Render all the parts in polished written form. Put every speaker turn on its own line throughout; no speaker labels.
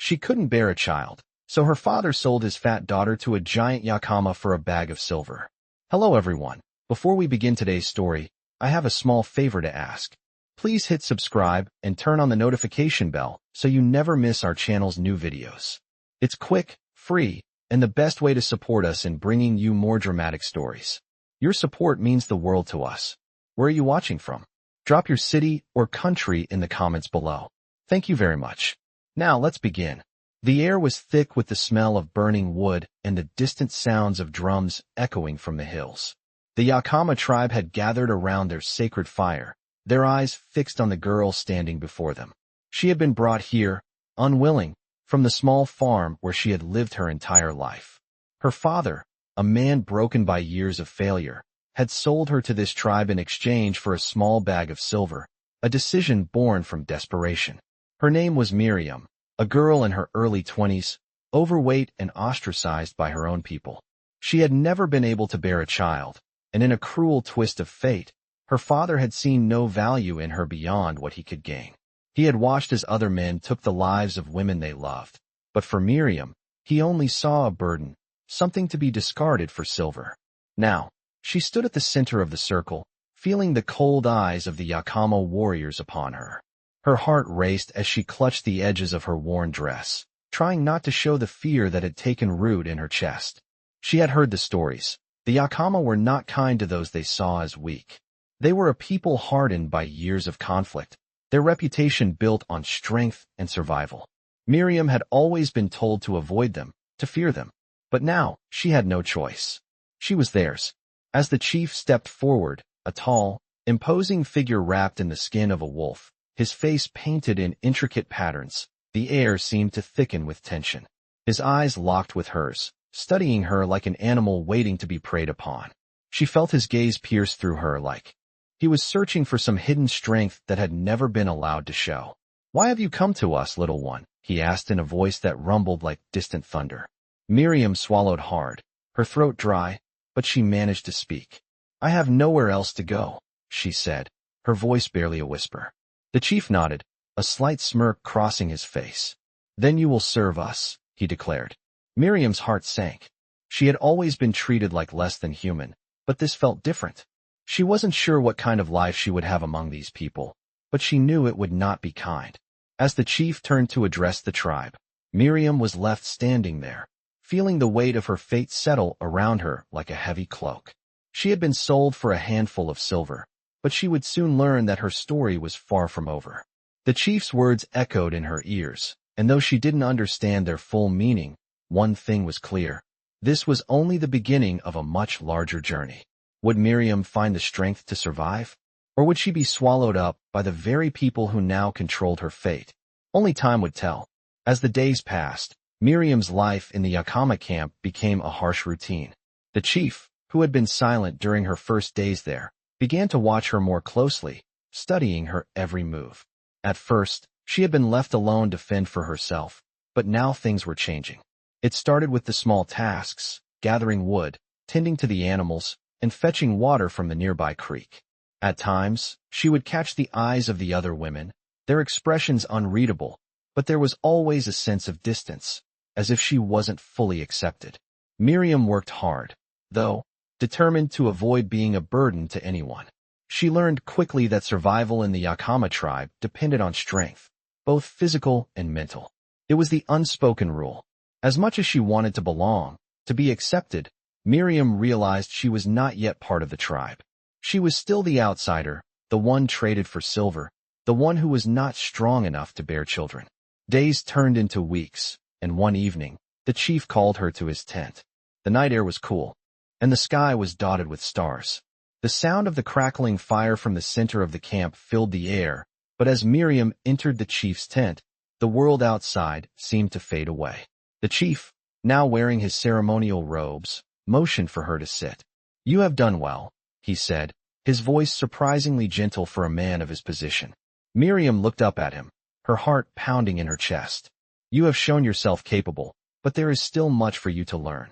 She couldn't bear a child, so her father sold his fat daughter to a giant Yakama for a bag of silver. Hello everyone. Before we begin today's story, I have a small favor to ask. Please hit subscribe and turn on the notification bell so you never miss our channel's new videos. It's quick, free, and the best way to support us in bringing you more dramatic stories. Your support means the world to us. Where are you watching from? Drop your city or country in the comments below. Thank you very much. Now let's begin. The air was thick with the smell of burning wood and the distant sounds of drums echoing from the hills. The Yakama tribe had gathered around their sacred fire, their eyes fixed on the girl standing before them. She had been brought here, unwilling, from the small farm where she had lived her entire life. Her father, a man broken by years of failure, had sold her to this tribe in exchange for a small bag of silver, a decision born from desperation. Her name was Miriam, a girl in her early 20s, overweight and ostracized by her own people. She had never been able to bear a child, and in a cruel twist of fate, her father had seen no value in her beyond what he could gain. He had watched as other men took the lives of women they loved, but for Miriam, he only saw a burden, something to be discarded for silver. Now, she stood at the center of the circle, feeling the cold eyes of the Yakama warriors upon her. Her heart raced as she clutched the edges of her worn dress, trying not to show the fear that had taken root in her chest. She had heard the stories. The Yakama were not kind to those they saw as weak. They were a people hardened by years of conflict, their reputation built on strength and survival. Miriam had always been told to avoid them, to fear them. But now, she had no choice. She was theirs. As the chief stepped forward, a tall, imposing figure wrapped in the skin of a wolf, his face painted in intricate patterns, the air seemed to thicken with tension. His eyes locked with hers, studying her like an animal waiting to be preyed upon. She felt his gaze pierce through her like he was searching for some hidden strength that had never been allowed to show. "Why have you come to us, little one?" he asked in a voice that rumbled like distant thunder. Miriam swallowed hard, her throat dry, but she managed to speak. "I have nowhere else to go," she said, her voice barely a whisper. The chief nodded, a slight smirk crossing his face. "Then you will serve us," he declared. Miriam's heart sank. She had always been treated like less than human, but this felt different. She wasn't sure what kind of life she would have among these people, but she knew it would not be kind. As the chief turned to address the tribe, Miriam was left standing there, feeling the weight of her fate settle around her like a heavy cloak. She had been sold for a handful of silver, but she would soon learn that her story was far from over. The chief's words echoed in her ears, and though she didn't understand their full meaning, one thing was clear. This was only the beginning of a much larger journey. Would Miriam find the strength to survive? Or would she be swallowed up by the very people who now controlled her fate? Only time would tell. As the days passed, Miriam's life in the Yakama camp became a harsh routine. The chief, who had been silent during her first days there, began to watch her more closely, studying her every move. At first, she had been left alone to fend for herself, but now things were changing. It started with the small tasks, gathering wood, tending to the animals, and fetching water from the nearby creek. At times, she would catch the eyes of the other women, their expressions unreadable, but there was always a sense of distance, as if she wasn't fully accepted. Miriam worked hard, though, determined to avoid being a burden to anyone. She learned quickly that survival in the Yakama tribe depended on strength, both physical and mental. It was the unspoken rule. As much as she wanted to belong, to be accepted, Miriam realized she was not yet part of the tribe. She was still the outsider, the one traded for silver, the one who was not strong enough to bear children. Days turned into weeks, and one evening, the chief called her to his tent. The night air was cool, and the sky was dotted with stars. The sound of the crackling fire from the center of the camp filled the air, but as Miriam entered the chief's tent, the world outside seemed to fade away. The chief, now wearing his ceremonial robes, motioned for her to sit. "You have done well," he said, his voice surprisingly gentle for a man of his position. Miriam looked up at him, her heart pounding in her chest. "You have shown yourself capable, but there is still much for you to learn."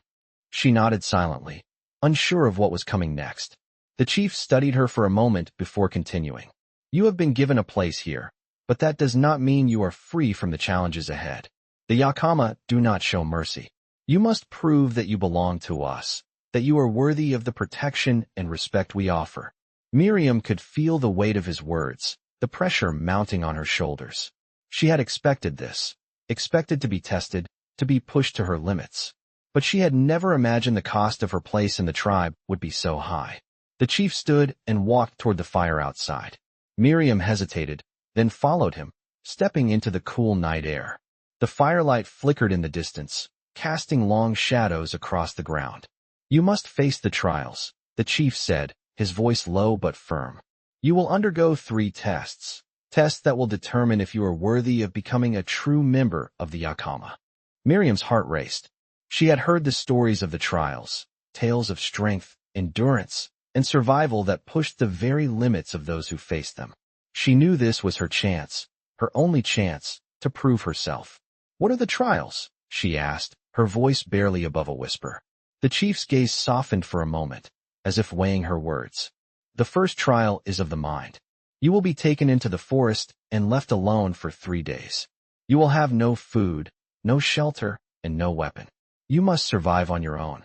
She nodded silently, unsure of what was coming next. The chief studied her for a moment before continuing. "You have been given a place here, but that does not mean you are free from the challenges ahead. The Yakama do not show mercy. You must prove that you belong to us, that you are worthy of the protection and respect we offer. Miriam could feel the weight of his words, the pressure mounting on her shoulders. She had expected this, expected to be tested, to be pushed to her limits. But she had never imagined the cost of her place in the tribe would be so high. The chief stood and walked toward the fire outside. Miriam hesitated, then followed him, stepping into the cool night air. The firelight flickered in the distance, casting long shadows across the ground. You must face the trials, the chief said, his voice low but firm. You will undergo 3 tests, tests that will determine if you are worthy of becoming a true member of the Yakama. Miriam's heart raced. She had heard the stories of the trials, tales of strength, endurance, and survival that pushed the very limits of those who faced them. She knew this was her chance, her only chance, to prove herself. What are the trials? She asked, her voice barely above a whisper. The chief's gaze softened for a moment, as if weighing her words. The first trial is of the mind. You will be taken into the forest and left alone for 3 days. You will have no food, no shelter, and no weapon. You must survive on your own.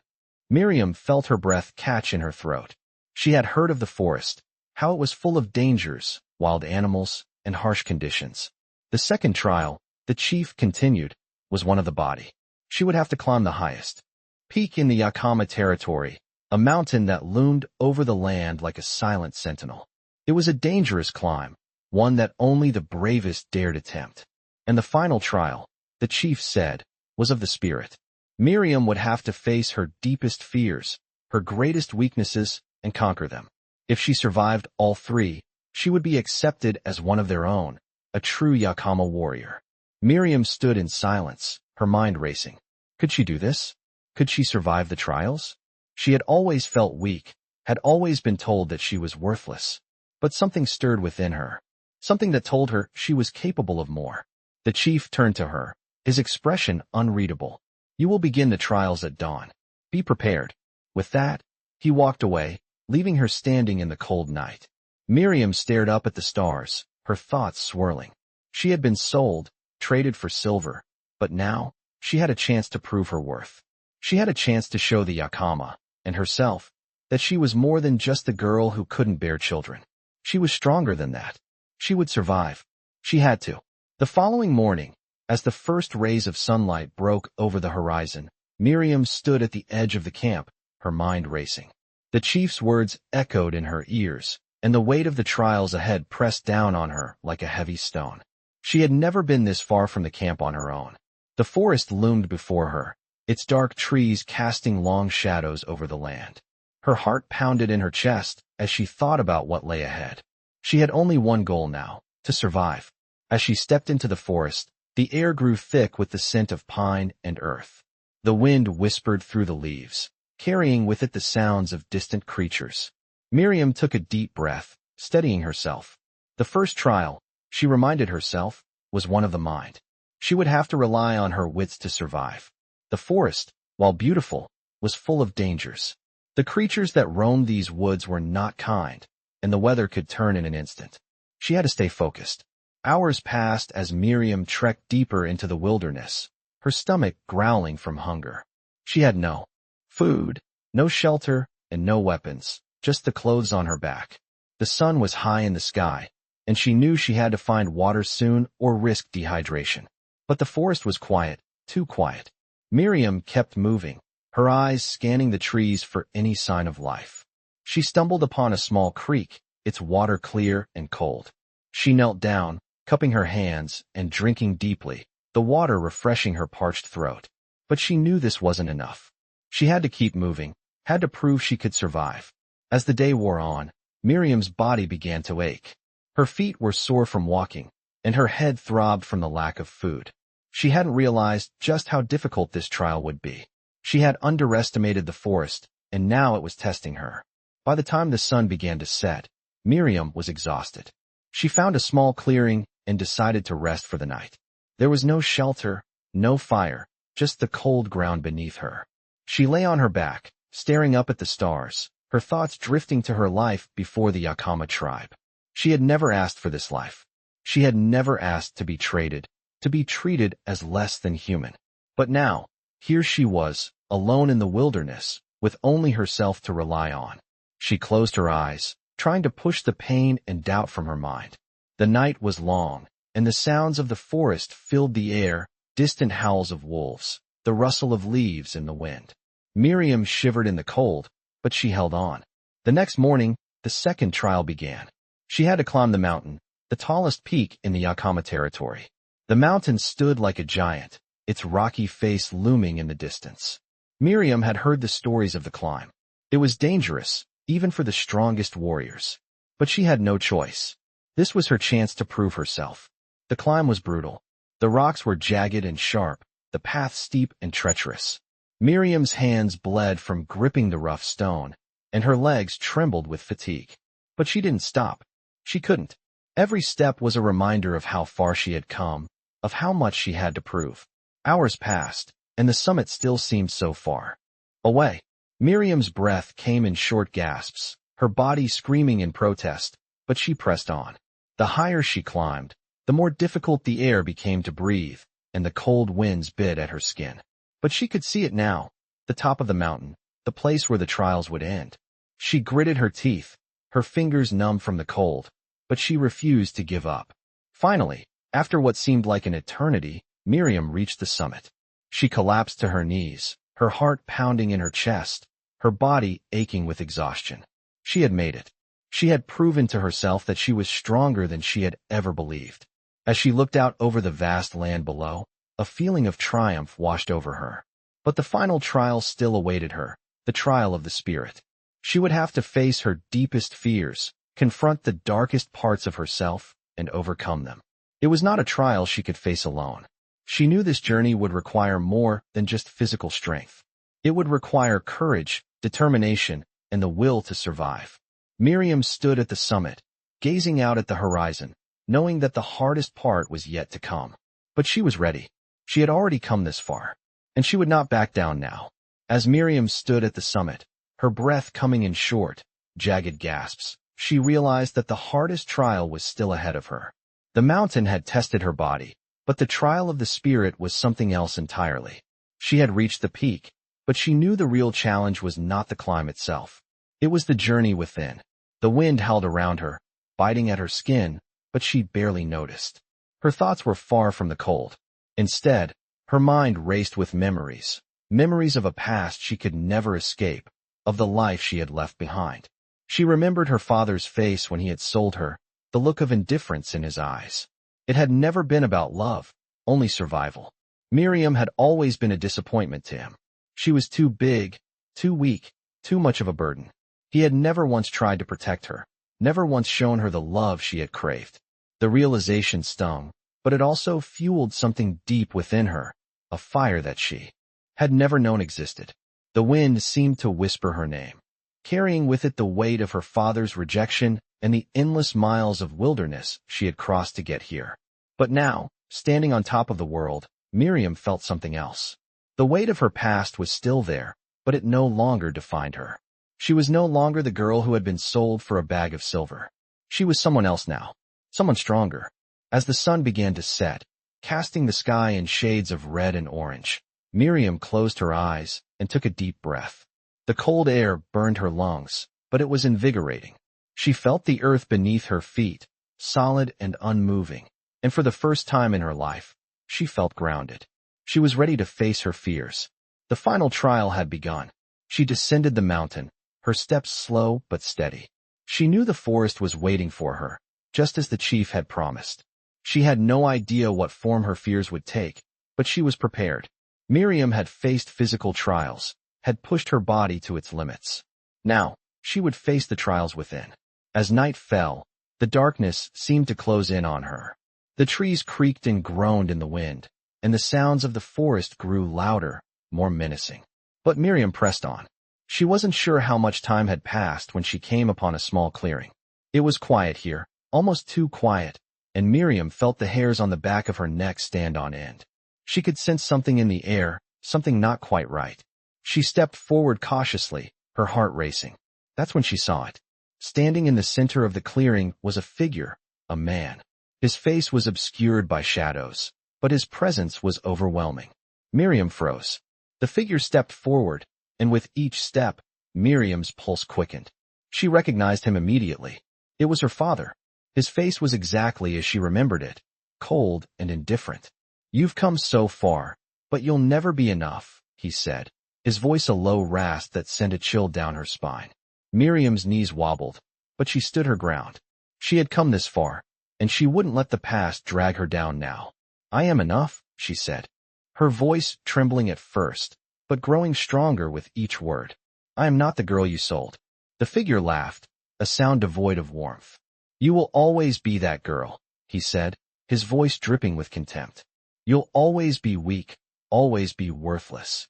Miriam felt her breath catch in her throat. She had heard of the forest, how it was full of dangers, wild animals, and harsh conditions. The second trial, the chief continued, was one of the body. She would have to climb the highest peak in the Yakama territory, a mountain that loomed over the land like a silent sentinel. It was a dangerous climb, one that only the bravest dared attempt. And the final trial, the chief said, was of the spirit. Miriam would have to face her deepest fears, her greatest weaknesses, and conquer them. If she survived all 3, she would be accepted as one of their own, a true Yakama warrior. Miriam stood in silence, her mind racing. Could she do this? Could she survive the trials? She had always felt weak, had always been told that she was worthless. But something stirred within her, something that told her she was capable of more. The chief turned to her, his expression unreadable. You will begin the trials at dawn. Be prepared. With that, he walked away, leaving her standing in the cold night. Miriam stared up at the stars, her thoughts swirling. She had been sold, traded for silver, but now, she had a chance to prove her worth. She had a chance to show the Yakama, and herself, that she was more than just the girl who couldn't bear children. She was stronger than that. She would survive. She had to. The following morning, as the first rays of sunlight broke over the horizon, Miriam stood at the edge of the camp, her mind racing. The chief's words echoed in her ears, and the weight of the trials ahead pressed down on her like a heavy stone. She had never been this far from the camp on her own. The forest loomed before her, its dark trees casting long shadows over the land. Her heart pounded in her chest as she thought about what lay ahead. She had only one goal now, to survive. As she stepped into the forest, the air grew thick with the scent of pine and earth. The wind whispered through the leaves, carrying with it the sounds of distant creatures. Miriam took a deep breath, steadying herself. The first trial, she reminded herself, was one of the mind. She would have to rely on her wits to survive. The forest, while beautiful, was full of dangers. The creatures that roamed these woods were not kind, and the weather could turn in an instant. She had to stay focused. Hours passed as Miriam trekked deeper into the wilderness, her stomach growling from hunger. She had no food, no shelter, and no weapons, just the clothes on her back. The sun was high in the sky, and she knew she had to find water soon or risk dehydration. But the forest was quiet, too quiet. Miriam kept moving, her eyes scanning the trees for any sign of life. She stumbled upon a small creek, its water clear and cold. She knelt down, cupping her hands and drinking deeply, the water refreshing her parched throat. But she knew this wasn't enough. She had to keep moving, had to prove she could survive. As the day wore on, Miriam's body began to ache. Her feet were sore from walking, and her head throbbed from the lack of food. She hadn't realized just how difficult this trial would be. She had underestimated the forest, and now it was testing her. By the time the sun began to set, Miriam was exhausted. She found a small clearing and decided to rest for the night. There was no shelter, no fire, just the cold ground beneath her. She lay on her back, staring up at the stars, her thoughts drifting to her life before the Yakama tribe. She had never asked for this life. She had never asked to be traded, to be treated as less than human. But now, here she was, alone in the wilderness, with only herself to rely on. She closed her eyes, trying to push the pain and doubt from her mind. The night was long, and the sounds of the forest filled the air, distant howls of wolves, the rustle of leaves in the wind. Miriam shivered in the cold, but she held on. The next morning, the second trial began. She had to climb the mountain, the tallest peak in the Yakama territory. The mountain stood like a giant, its rocky face looming in the distance. Miriam had heard the stories of the climb. It was dangerous, even for the strongest warriors. But she had no choice. This was her chance to prove herself. The climb was brutal. The rocks were jagged and sharp, the path steep and treacherous. Miriam's hands bled from gripping the rough stone, and her legs trembled with fatigue. But she didn't stop. She couldn't. Every step was a reminder of how far she had come, of how much she had to prove. Hours passed, and the summit still seemed so far away. Miriam's breath came in short gasps, her body screaming in protest, but she pressed on. The higher she climbed, the more difficult the air became to breathe, and the cold winds bit at her skin. But she could see it now, the top of the mountain, the place where the trials would end. She gritted her teeth, her fingers numb from the cold, but she refused to give up. Finally, after what seemed like an eternity, Miriam reached the summit. She collapsed to her knees, her heart pounding in her chest, her body aching with exhaustion. She had made it. She had proven to herself that she was stronger than she had ever believed. As she looked out over the vast land below, a feeling of triumph washed over her. But the final trial still awaited her, the trial of the spirit. She would have to face her deepest fears, confront the darkest parts of herself, and overcome them. It was not a trial she could face alone. She knew this journey would require more than just physical strength. It would require courage, determination, and the will to survive. Miriam stood at the summit, gazing out at the horizon, knowing that the hardest part was yet to come. But she was ready. She had already come this far, and she would not back down now. As Miriam stood at the summit, her breath coming in short, jagged gasps, she realized that the hardest trial was still ahead of her. The mountain had tested her body, but the trial of the spirit was something else entirely. She had reached the peak, but she knew the real challenge was not the climb itself. It was the journey within. The wind howled around her, biting at her skin, but she barely noticed. Her thoughts were far from the cold. Instead, her mind raced with memories, memories of a past she could never escape, of the life she had left behind. She remembered her father's face when he had sold her, the look of indifference in his eyes. It had never been about love, only survival. Miriam had always been a disappointment to him. She was too big, too weak, too much of a burden. He had never once tried to protect her, never once shown her the love she had craved. The realization stung, but it also fueled something deep within her, a fire that she had never known existed. The wind seemed to whisper her name, carrying with it the weight of her father's rejection and the endless miles of wilderness she had crossed to get here. But now, standing on top of the world, Miriam felt something else. The weight of her past was still there, but it no longer defined her. She was no longer the girl who had been sold for a bag of silver. She was someone else now, someone stronger. As the sun began to set, casting the sky in shades of red and orange, Miriam closed her eyes and took a deep breath. The cold air burned her lungs, but it was invigorating. She felt the earth beneath her feet, solid and unmoving, and for the first time in her life, she felt grounded. She was ready to face her fears. The final trial had begun. She descended the mountain, her steps slow but steady. She knew the forest was waiting for her, just as the chief had promised. She had no idea what form her fears would take, but she was prepared. Miriam had faced physical trials, had pushed her body to its limits. Now, she would face the trials within. As night fell, the darkness seemed to close in on her. The trees creaked and groaned in the wind, and the sounds of the forest grew louder, more menacing. But Miriam pressed on. She wasn't sure how much time had passed when she came upon a small clearing. It was quiet here, almost too quiet, and Miriam felt the hairs on the back of her neck stand on end. She could sense something in the air, something not quite right. She stepped forward cautiously, her heart racing. That's when she saw it. Standing in the center of the clearing was a figure, a man. His face was obscured by shadows, but his presence was overwhelming. Miriam froze. The figure stepped forward, and with each step, Miriam's pulse quickened. She recognized him immediately. It was her father. His face was exactly as she remembered it, cold and indifferent. "You've come so far, but you'll never be enough," he said, his voice a low rasp that sent a chill down her spine. Miriam's knees wobbled, but she stood her ground. She had come this far, and she wouldn't let the past drag her down now. "I am enough," she said, her voice trembling at first, but growing stronger with each word. "I am not the girl you sold." The figure laughed, a sound devoid of warmth. "You will always be that girl," he said, his voice dripping with contempt. "You'll always be weak, always be worthless."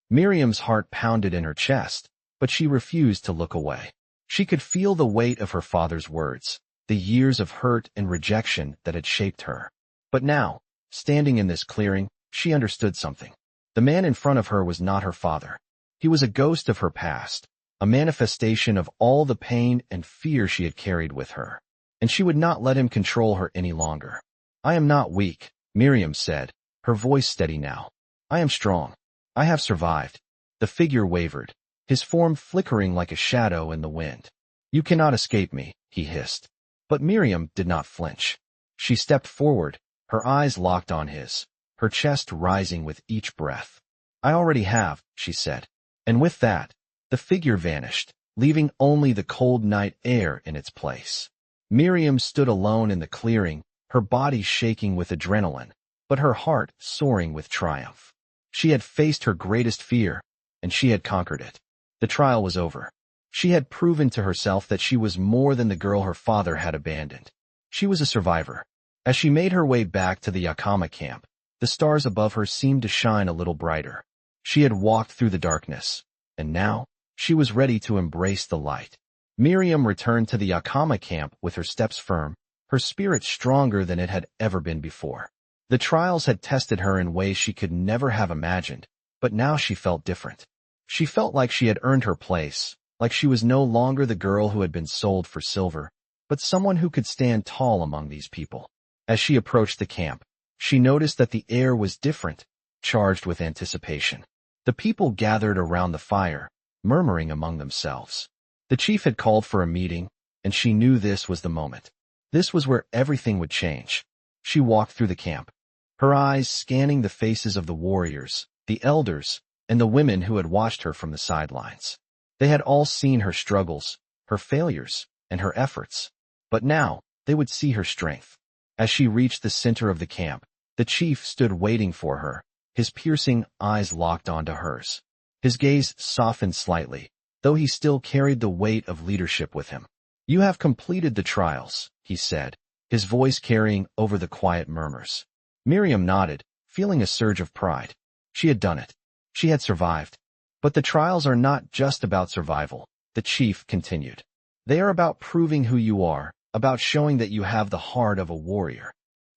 Miriam's heart pounded in her chest, but she refused to look away. She could feel the weight of her father's words, the years of hurt and rejection that had shaped her. But now, standing in this clearing, she understood something. The man in front of her was not her father. He was a ghost of her past, a manifestation of all the pain and fear she had carried with her. And she would not let him control her any longer. "I am not weak," Miriam said, her voice steady now. "I am strong. I have survived." The figure wavered, his form flickering like a shadow in the wind. "You cannot escape me," he hissed. But Miriam did not flinch. She stepped forward, her eyes locked on his, her chest rising with each breath. "I already have," she said. And with that, the figure vanished, leaving only the cold night air in its place. Miriam stood alone in the clearing, her body shaking with adrenaline, but her heart soaring with triumph. She had faced her greatest fear, and she had conquered it. The trial was over. She had proven to herself that she was more than the girl her father had abandoned. She was a survivor. As she made her way back to the Yakama camp, the stars above her seemed to shine a little brighter. She had walked through the darkness, and now, she was ready to embrace the light. Miriam returned to the Yakama camp with her steps firm, her spirit stronger than it had ever been before. The trials had tested her in ways she could never have imagined, but now she felt different. She felt like she had earned her place, like she was no longer the girl who had been sold for silver, but someone who could stand tall among these people. As she approached the camp, she noticed that the air was different, charged with anticipation. The people gathered around the fire, murmuring among themselves. The chief had called for a meeting, and she knew this was the moment. This was where everything would change. She walked through the camp, her eyes scanning the faces of the warriors, the elders, and the women who had watched her from the sidelines. They had all seen her struggles, her failures, and her efforts. But now, they would see her strength. As she reached the center of the camp, the chief stood waiting for her, his piercing eyes locked onto hers. His gaze softened slightly, though he still carried the weight of leadership with him. "You have completed the trials," he said, his voice carrying over the quiet murmurs. Miriam nodded, feeling a surge of pride. She had done it. She had survived. "But the trials are not just about survival," the chief continued. "They are about proving who you are, about showing that you have the heart of a warrior."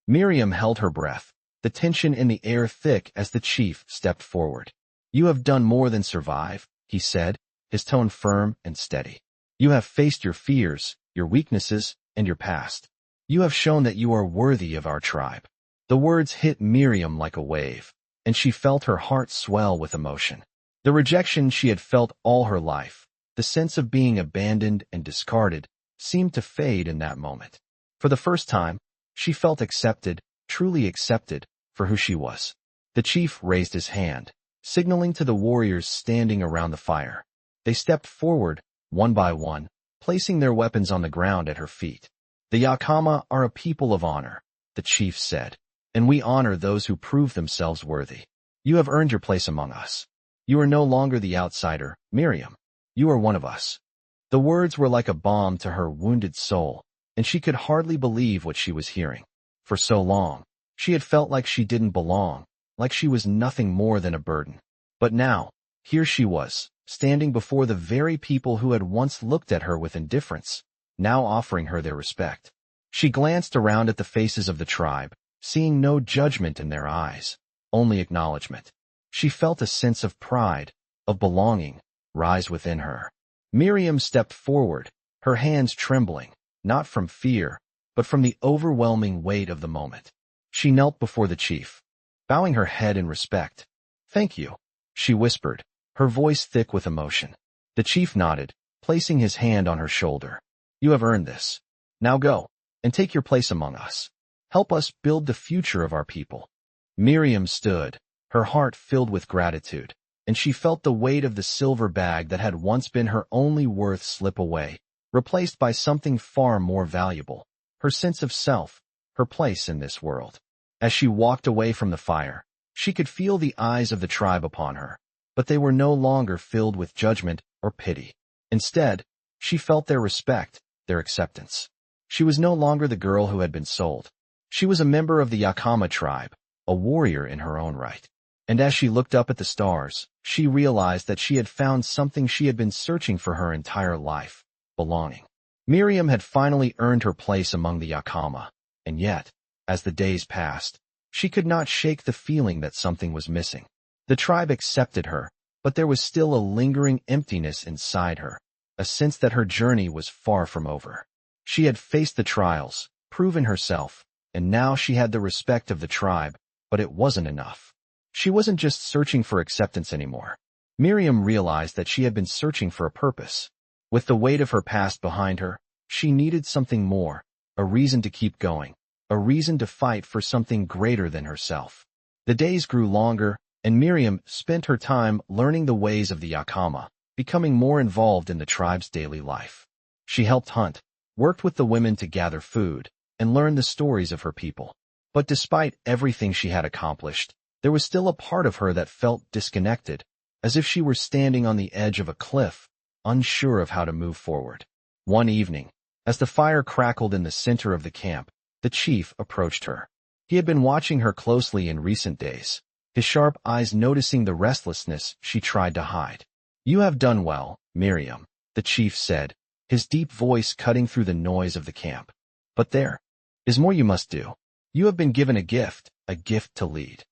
Miriam held her breath, the tension in the air thick as the chief stepped forward. "You have done more than survive," he said, his tone firm and steady. "You have faced your fears, your weaknesses, and your past. You have shown that you are worthy of our tribe." The words hit Miriam like a wave, and she felt her heart swell with emotion. The rejection she had felt all her life, the sense of being abandoned and discarded, seemed to fade in that moment. For the first time, she felt accepted, truly accepted, for who she was. The chief raised his hand, signaling to the warriors standing around the fire. They stepped forward, one by one, placing their weapons on the ground at her feet. "The Yakama are a people of honor," the chief said, "and we honor those who prove themselves worthy. You have earned your place among us. You are no longer the outsider, Miriam. You are one of us." The words were like a balm to her wounded soul, and she could hardly believe what she was hearing. For so long, she had felt like she didn't belong, like she was nothing more than a burden. But now, here she was, standing before the very people who had once looked at her with indifference, now offering her their respect. She glanced around at the faces of the tribe, seeing no judgment in their eyes, only acknowledgement. She felt a sense of pride, of belonging, rise within her. Miriam stepped forward, her hands trembling, not from fear, but from the overwhelming weight of the moment. She knelt before the chief, bowing her head in respect. "Thank you," she whispered, her voice thick with emotion. The chief nodded, placing his hand on her shoulder. "You have earned this. Now go, and take your place among us. Help us build the future of our people." Miriam stood, her heart filled with gratitude, and she felt the weight of the silver bag that had once been her only worth slip away, replaced by something far more valuable, her sense of self, her place in this world. As she walked away from the fire, she could feel the eyes of the tribe upon her, but they were no longer filled with judgment or pity. Instead, she felt their respect, their acceptance. She was no longer the girl who had been sold. She was a member of the Yakama tribe, a warrior in her own right. And as she looked up at the stars, she realized that she had found something she had been searching for her entire life: belonging. Miriam had finally earned her place among the Yakama, and yet, as the days passed, she could not shake the feeling that something was missing. The tribe accepted her, but there was still a lingering emptiness inside her, a sense that her journey was far from over. She had faced the trials, proven herself, and now she had the respect of the tribe, but it wasn't enough. She wasn't just searching for acceptance anymore. Miriam realized that she had been searching for a purpose. With the weight of her past behind her, she needed something more, a reason to keep going, a reason to fight for something greater than herself. The days grew longer, and Miriam spent her time learning the ways of the Yakama, becoming more involved in the tribe's daily life. She helped hunt, worked with the women to gather food, and learned the stories of her people. But despite everything she had accomplished, there was still a part of her that felt disconnected, as if she were standing on the edge of a cliff, unsure of how to move forward. One evening, as the fire crackled in the center of the camp, the chief approached her. He had been watching her closely in recent days, his sharp eyes noticing the restlessness she tried to hide. "You have done well, Miriam," the chief said, his deep voice cutting through the noise of the camp. "But there is more you must do. You have been given a gift to lead."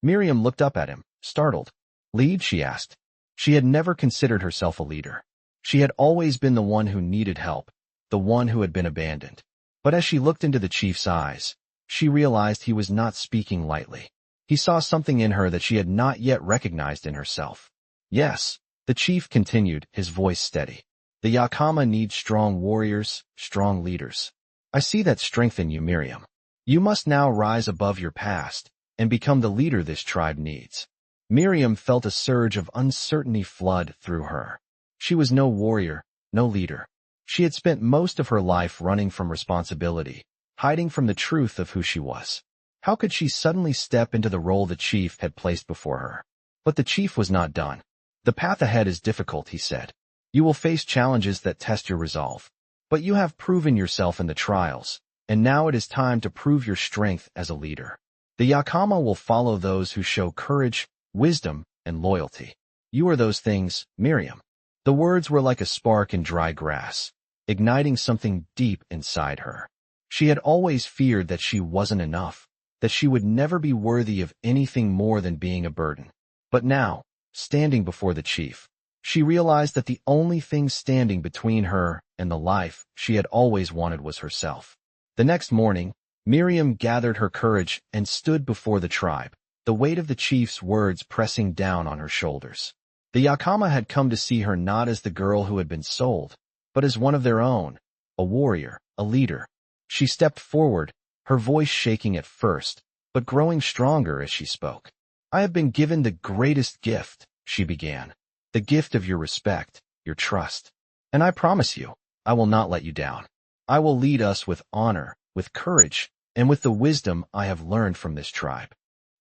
Miriam looked up at him, startled. "Lead?" she asked. She had never considered herself a leader. She had always been the one who needed help, the one who had been abandoned. But as she looked into the chief's eyes, she realized he was not speaking lightly. He saw something in her that she had not yet recognized in herself. "Yes," the chief continued, his voice steady. "The Yakama needs strong warriors, strong leaders. I see that strength in you, Miriam. You must now rise above your past and become the leader this tribe needs." Miriam felt a surge of uncertainty flood through her. She was no warrior, no leader. She had spent most of her life running from responsibility, hiding from the truth of who she was. How could she suddenly step into the role the chief had placed before her? But the chief was not done. "The path ahead is difficult," he said. "You will face challenges that test your resolve. But you have proven yourself in the trials, and now it is time to prove your strength as a leader. The Yakama will follow those who show courage, wisdom, and loyalty. You are those things, Miriam." The words were like a spark in dry grass, igniting something deep inside her. She had always feared that she wasn't enough, that she would never be worthy of anything more than being a burden. But now, standing before the chief, she realized that the only thing standing between her and the life she had always wanted was herself. The next morning, Miriam gathered her courage and stood before the tribe, the weight of the chief's words pressing down on her shoulders. The Yakama had come to see her not as the girl who had been sold, but as one of their own, a warrior, a leader. She stepped forward, her voice shaking at first, but growing stronger as she spoke. "I have been given the greatest gift," she began, "the gift of your respect, your trust. And I promise you, I will not let you down. I will lead us with honor, with courage, and with the wisdom I have learned from this tribe."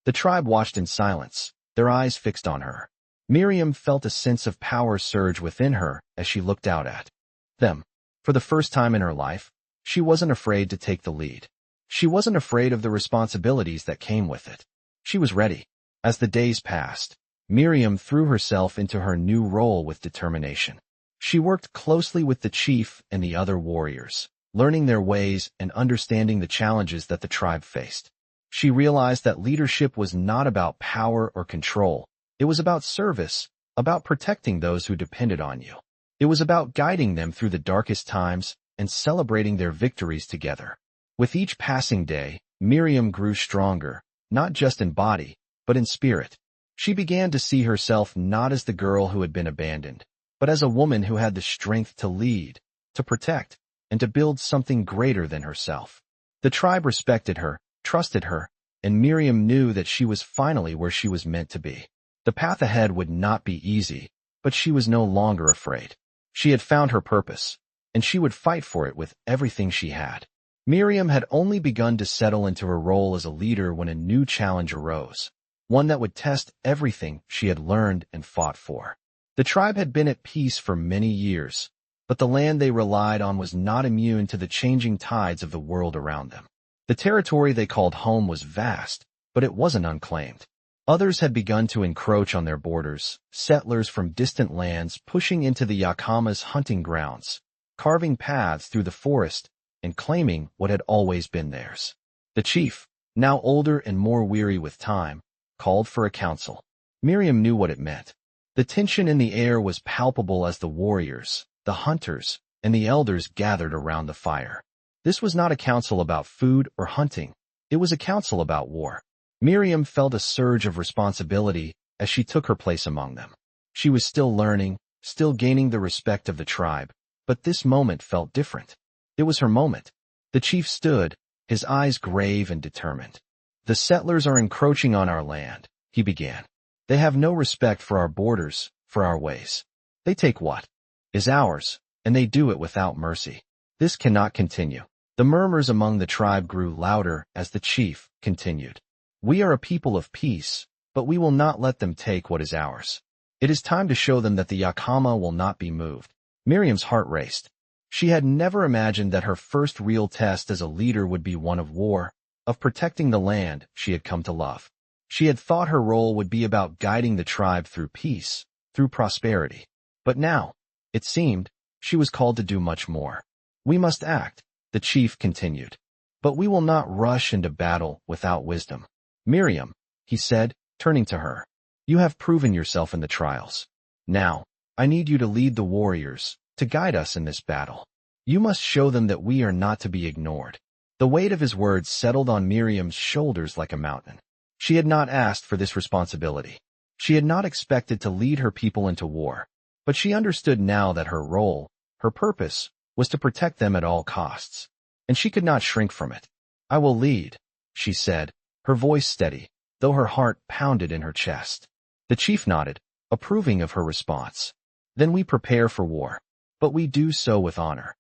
The tribe watched in silence, their eyes fixed on her. Miriam felt a sense of power surge within her as she looked out at them. For the first time in her life, she wasn't afraid to take the lead. She wasn't afraid of the responsibilities that came with it. She was ready. As the days passed, Miriam threw herself into her new role with determination. She worked closely with the chief and the other warriors, learning their ways and understanding the challenges that the tribe faced. She realized that leadership was not about power or control. It was about service, about protecting those who depended on you. It was about guiding them through the darkest times and celebrating their victories together. With each passing day, Miriam grew stronger, not just in body, but in spirit. She began to see herself not as the girl who had been abandoned, but as a woman who had the strength to lead, to protect, and to build something greater than herself. The tribe respected her, trusted her, and Miriam knew that she was finally where she was meant to be. The path ahead would not be easy, but she was no longer afraid. She had found her purpose, and she would fight for it with everything she had. Miriam had only begun to settle into her role as a leader when a new challenge arose, one that would test everything she had learned and fought for. The tribe had been at peace for many years, but the land they relied on was not immune to the changing tides of the world around them. The territory they called home was vast, but it wasn't unclaimed. Others had begun to encroach on their borders, settlers from distant lands pushing into the Yakama's hunting grounds, carving paths through the forest, and claiming what had always been theirs. The chief, now older and more weary with time, called for a council. Miriam knew what it meant. The tension in the air was palpable as the warriors, the hunters, and the elders gathered around the fire. This was not a council about food or hunting. It was a council about war. Miriam felt a surge of responsibility as she took her place among them. She was still learning, still gaining the respect of the tribe, but this moment felt different. It was her moment. The chief stood, his eyes grave and determined. "The settlers are encroaching on our land," he began. "They have no respect for our borders, for our ways. They take what is ours, and they do it without mercy. This cannot continue." The murmurs among the tribe grew louder as the chief continued. "We are a people of peace, but we will not let them take what is ours. It is time to show them that the Yakama will not be moved." Miriam's heart raced. She had never imagined that her first real test as a leader would be one of war, of protecting the land she had come to love. She had thought her role would be about guiding the tribe through peace, through prosperity. But now, it seemed, she was called to do much more. "We must act," the chief continued. "But we will not rush into battle without wisdom." "Miriam," he said, turning to her, "you have proven yourself in the trials. Now, I need you to lead the warriors, to guide us in this battle. You must show them that we are not to be ignored." The weight of his words settled on Miriam's shoulders like a mountain. She had not asked for this responsibility. She had not expected to lead her people into war, but she understood now that her role, her purpose, was to protect them at all costs, and she could not shrink from it. "I will lead," she said, her voice steady, though her heart pounded in her chest. The chief nodded, approving of her response. "Then we prepare for war, but we do so with honor."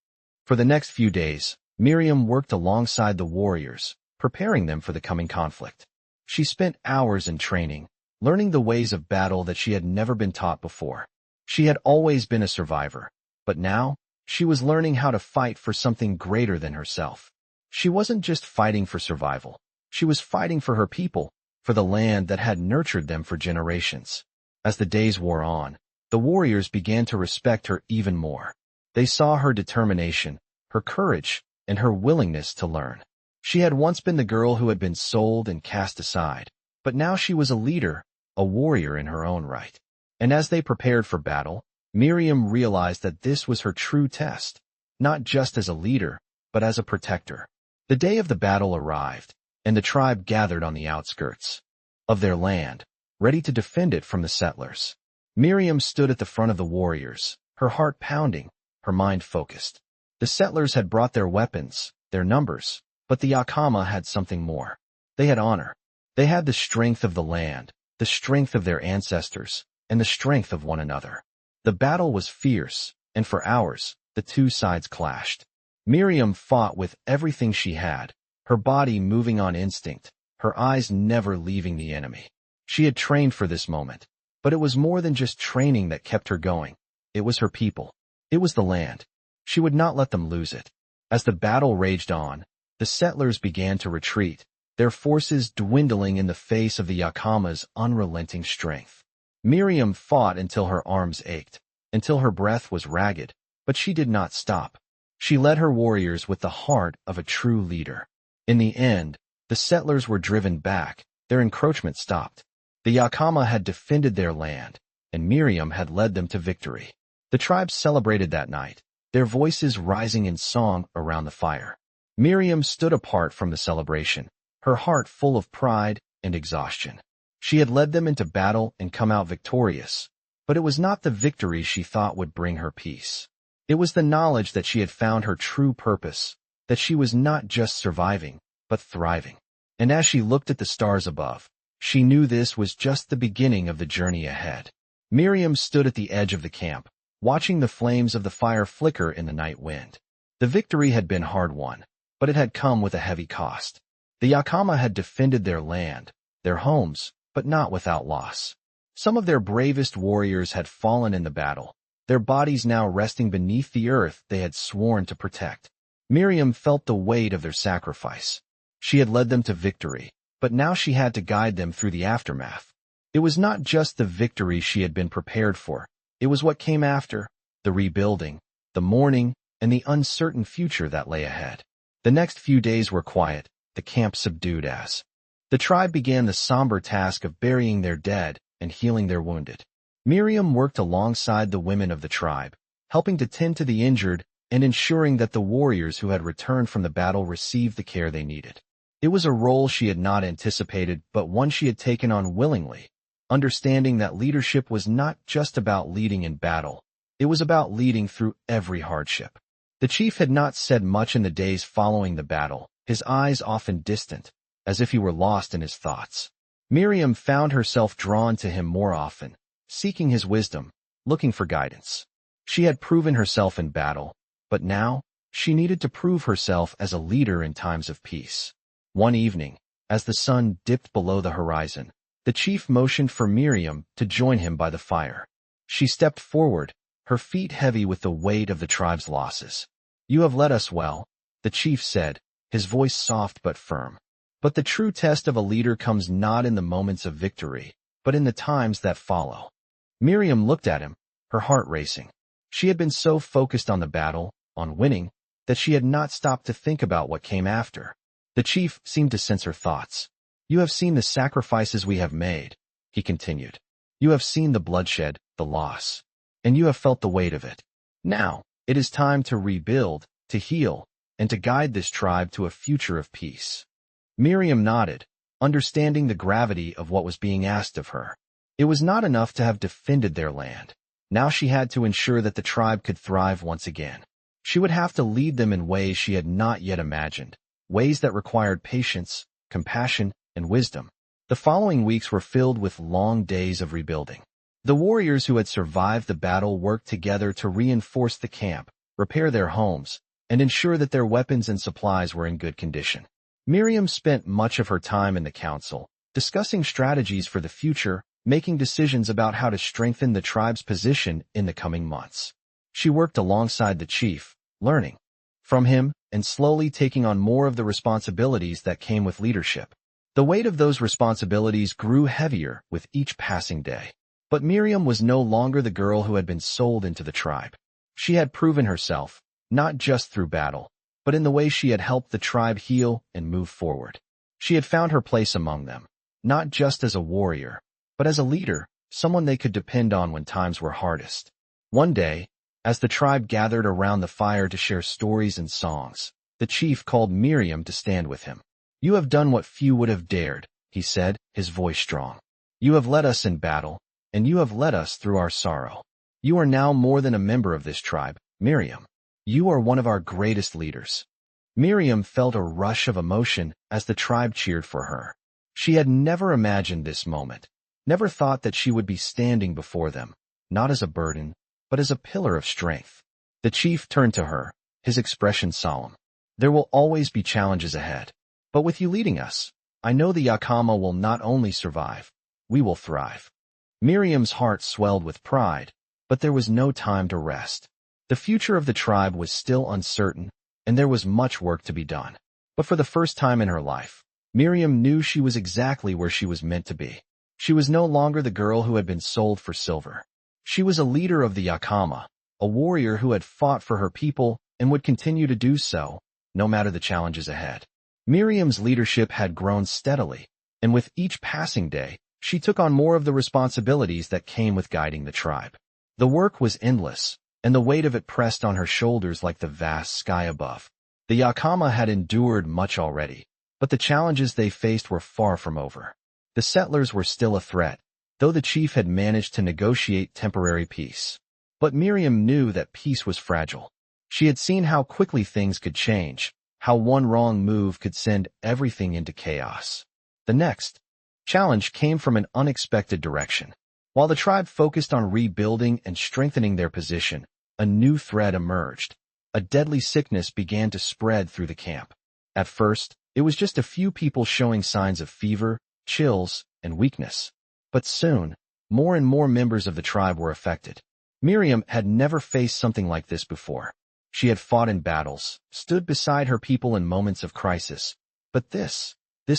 For the next few days, Miriam worked alongside the warriors, preparing them for the coming conflict. She spent hours in training, learning the ways of battle that she had never been taught before. She had always been a survivor, but now, she was learning how to fight for something greater than herself. She wasn't just fighting for survival. She was fighting for her people, for the land that had nurtured them for generations. As the days wore on, the warriors began to respect her even more. They saw her determination, her courage, and her willingness to learn. She had once been the girl who had been sold and cast aside, but now she was a leader, a warrior in her own right. And as they prepared for battle, Miriam realized that this was her true test, not just as a leader, but as a protector. The day of the battle arrived, and the tribe gathered on the outskirts of their land, ready to defend it from the settlers. Miriam stood at the front of the warriors, her heart pounding, her mind focused. The settlers had brought their weapons, their numbers, but the Yakama had something more. They had honor. They had the strength of the land, the strength of their ancestors, and the strength of one another. The battle was fierce, and for hours, the two sides clashed. Miriam fought with everything she had, her body moving on instinct, her eyes never leaving the enemy. She had trained for this moment, but it was more than just training that kept her going. It was her people. It was the land. She would not let them lose it. As the battle raged on, the settlers began to retreat, their forces dwindling in the face of the Yakama's unrelenting strength. Miriam fought until her arms ached, until her breath was ragged, but she did not stop. She led her warriors with the heart of a true leader. In the end, the settlers were driven back, their encroachment stopped. The Yakama had defended their land, and Miriam had led them to victory. The tribe celebrated that night, their voices rising in song around the fire. Miriam stood apart from the celebration, her heart full of pride and exhaustion. She had led them into battle and come out victorious, but it was not the victory she thought would bring her peace. It was the knowledge that she had found her true purpose, that she was not just surviving, but thriving. And as she looked at the stars above, she knew this was just the beginning of the journey ahead. Miriam stood at the edge of the camp, watching the flames of the fire flicker in the night wind. The victory had been hard-won, but it had come with a heavy cost. The Yakama had defended their land, their homes, but not without loss. Some of their bravest warriors had fallen in the battle, their bodies now resting beneath the earth they had sworn to protect. Miriam felt the weight of their sacrifice. She had led them to victory, but now she had to guide them through the aftermath. It was not just the victory she had been prepared for, it was what came after, the rebuilding, the mourning, and the uncertain future that lay ahead. The next few days were quiet, the camp subdued as the tribe began the somber task of burying their dead and healing their wounded. Miriam worked alongside the women of the tribe, helping to tend to the injured and ensuring that the warriors who had returned from the battle received the care they needed. It was a role she had not anticipated, but one she had taken on willingly, understanding that leadership was not just about leading in battle, it was about leading through every hardship. The chief had not said much in the days following the battle, his eyes often distant, as if he were lost in his thoughts. Miriam found herself drawn to him more often, seeking his wisdom, looking for guidance. She had proven herself in battle, but now, she needed to prove herself as a leader in times of peace. One evening, as the sun dipped below the horizon, the chief motioned for Miriam to join him by the fire. She stepped forward, her feet heavy with the weight of the tribe's losses. "You have led us well," the chief said, his voice soft but firm. "But the true test of a leader comes not in the moments of victory, but in the times that follow." Miriam looked at him, her heart racing. She had been so focused on the battle, on winning, that she had not stopped to think about what came after. The chief seemed to sense her thoughts. "You have seen the sacrifices we have made," he continued. "You have seen the bloodshed, the loss, and you have felt the weight of it. Now, it is time to rebuild, to heal, and to guide this tribe to a future of peace." Miriam nodded, understanding the gravity of what was being asked of her. It was not enough to have defended their land. Now she had to ensure that the tribe could thrive once again. She would have to lead them in ways she had not yet imagined, ways that required patience, compassion, and wisdom. The following weeks were filled with long days of rebuilding. The warriors who had survived the battle worked together to reinforce the camp, repair their homes, and ensure that their weapons and supplies were in good condition. Miriam spent much of her time in the council, discussing strategies for the future, making decisions about how to strengthen the tribe's position in the coming months. She worked alongside the chief, learning from him and slowly taking on more of the responsibilities that came with leadership. The weight of those responsibilities grew heavier with each passing day. But Miriam was no longer the girl who had been sold into the tribe. She had proven herself, not just through battle, but in the way she had helped the tribe heal and move forward. She had found her place among them, not just as a warrior, but as a leader, someone they could depend on when times were hardest. One day, as the tribe gathered around the fire to share stories and songs, the chief called Miriam to stand with him. "You have done what few would have dared," he said, his voice strong. "You have led us in battle, and you have led us through our sorrow. You are now more than a member of this tribe, Miriam. You are one of our greatest leaders." Miriam felt a rush of emotion as the tribe cheered for her. She had never imagined this moment, never thought that she would be standing before them, not as a burden, but as a pillar of strength. The chief turned to her, his expression solemn. "There will always be challenges ahead, but with you leading us, I know the Yakama will not only survive, we will thrive." Miriam's heart swelled with pride, but there was no time to rest. The future of the tribe was still uncertain, and there was much work to be done. But for the first time in her life, Miriam knew she was exactly where she was meant to be. She was no longer the girl who had been sold for silver. She was a leader of the Yakama, a warrior who had fought for her people and would continue to do so, no matter the challenges ahead. Miriam's leadership had grown steadily, and with each passing day, she took on more of the responsibilities that came with guiding the tribe. The work was endless, and the weight of it pressed on her shoulders like the vast sky above. The Yakama had endured much already, But the challenges they faced were far from over. The settlers were still a threat, though the chief had managed to negotiate temporary peace. But Miriam knew that peace was fragile. She had seen how quickly things could change, how one wrong move could send everything into chaos. The next challenge came from an unexpected direction. While the tribe focused on rebuilding and strengthening their position, a new threat emerged. A deadly sickness began to spread through the camp. At first, it was just a few people showing signs of fever, chills, and weakness. But soon, more and more members of the tribe were affected. Miriam had never faced something like this before. She had fought in battles, stood beside her people in moments of crisis. But this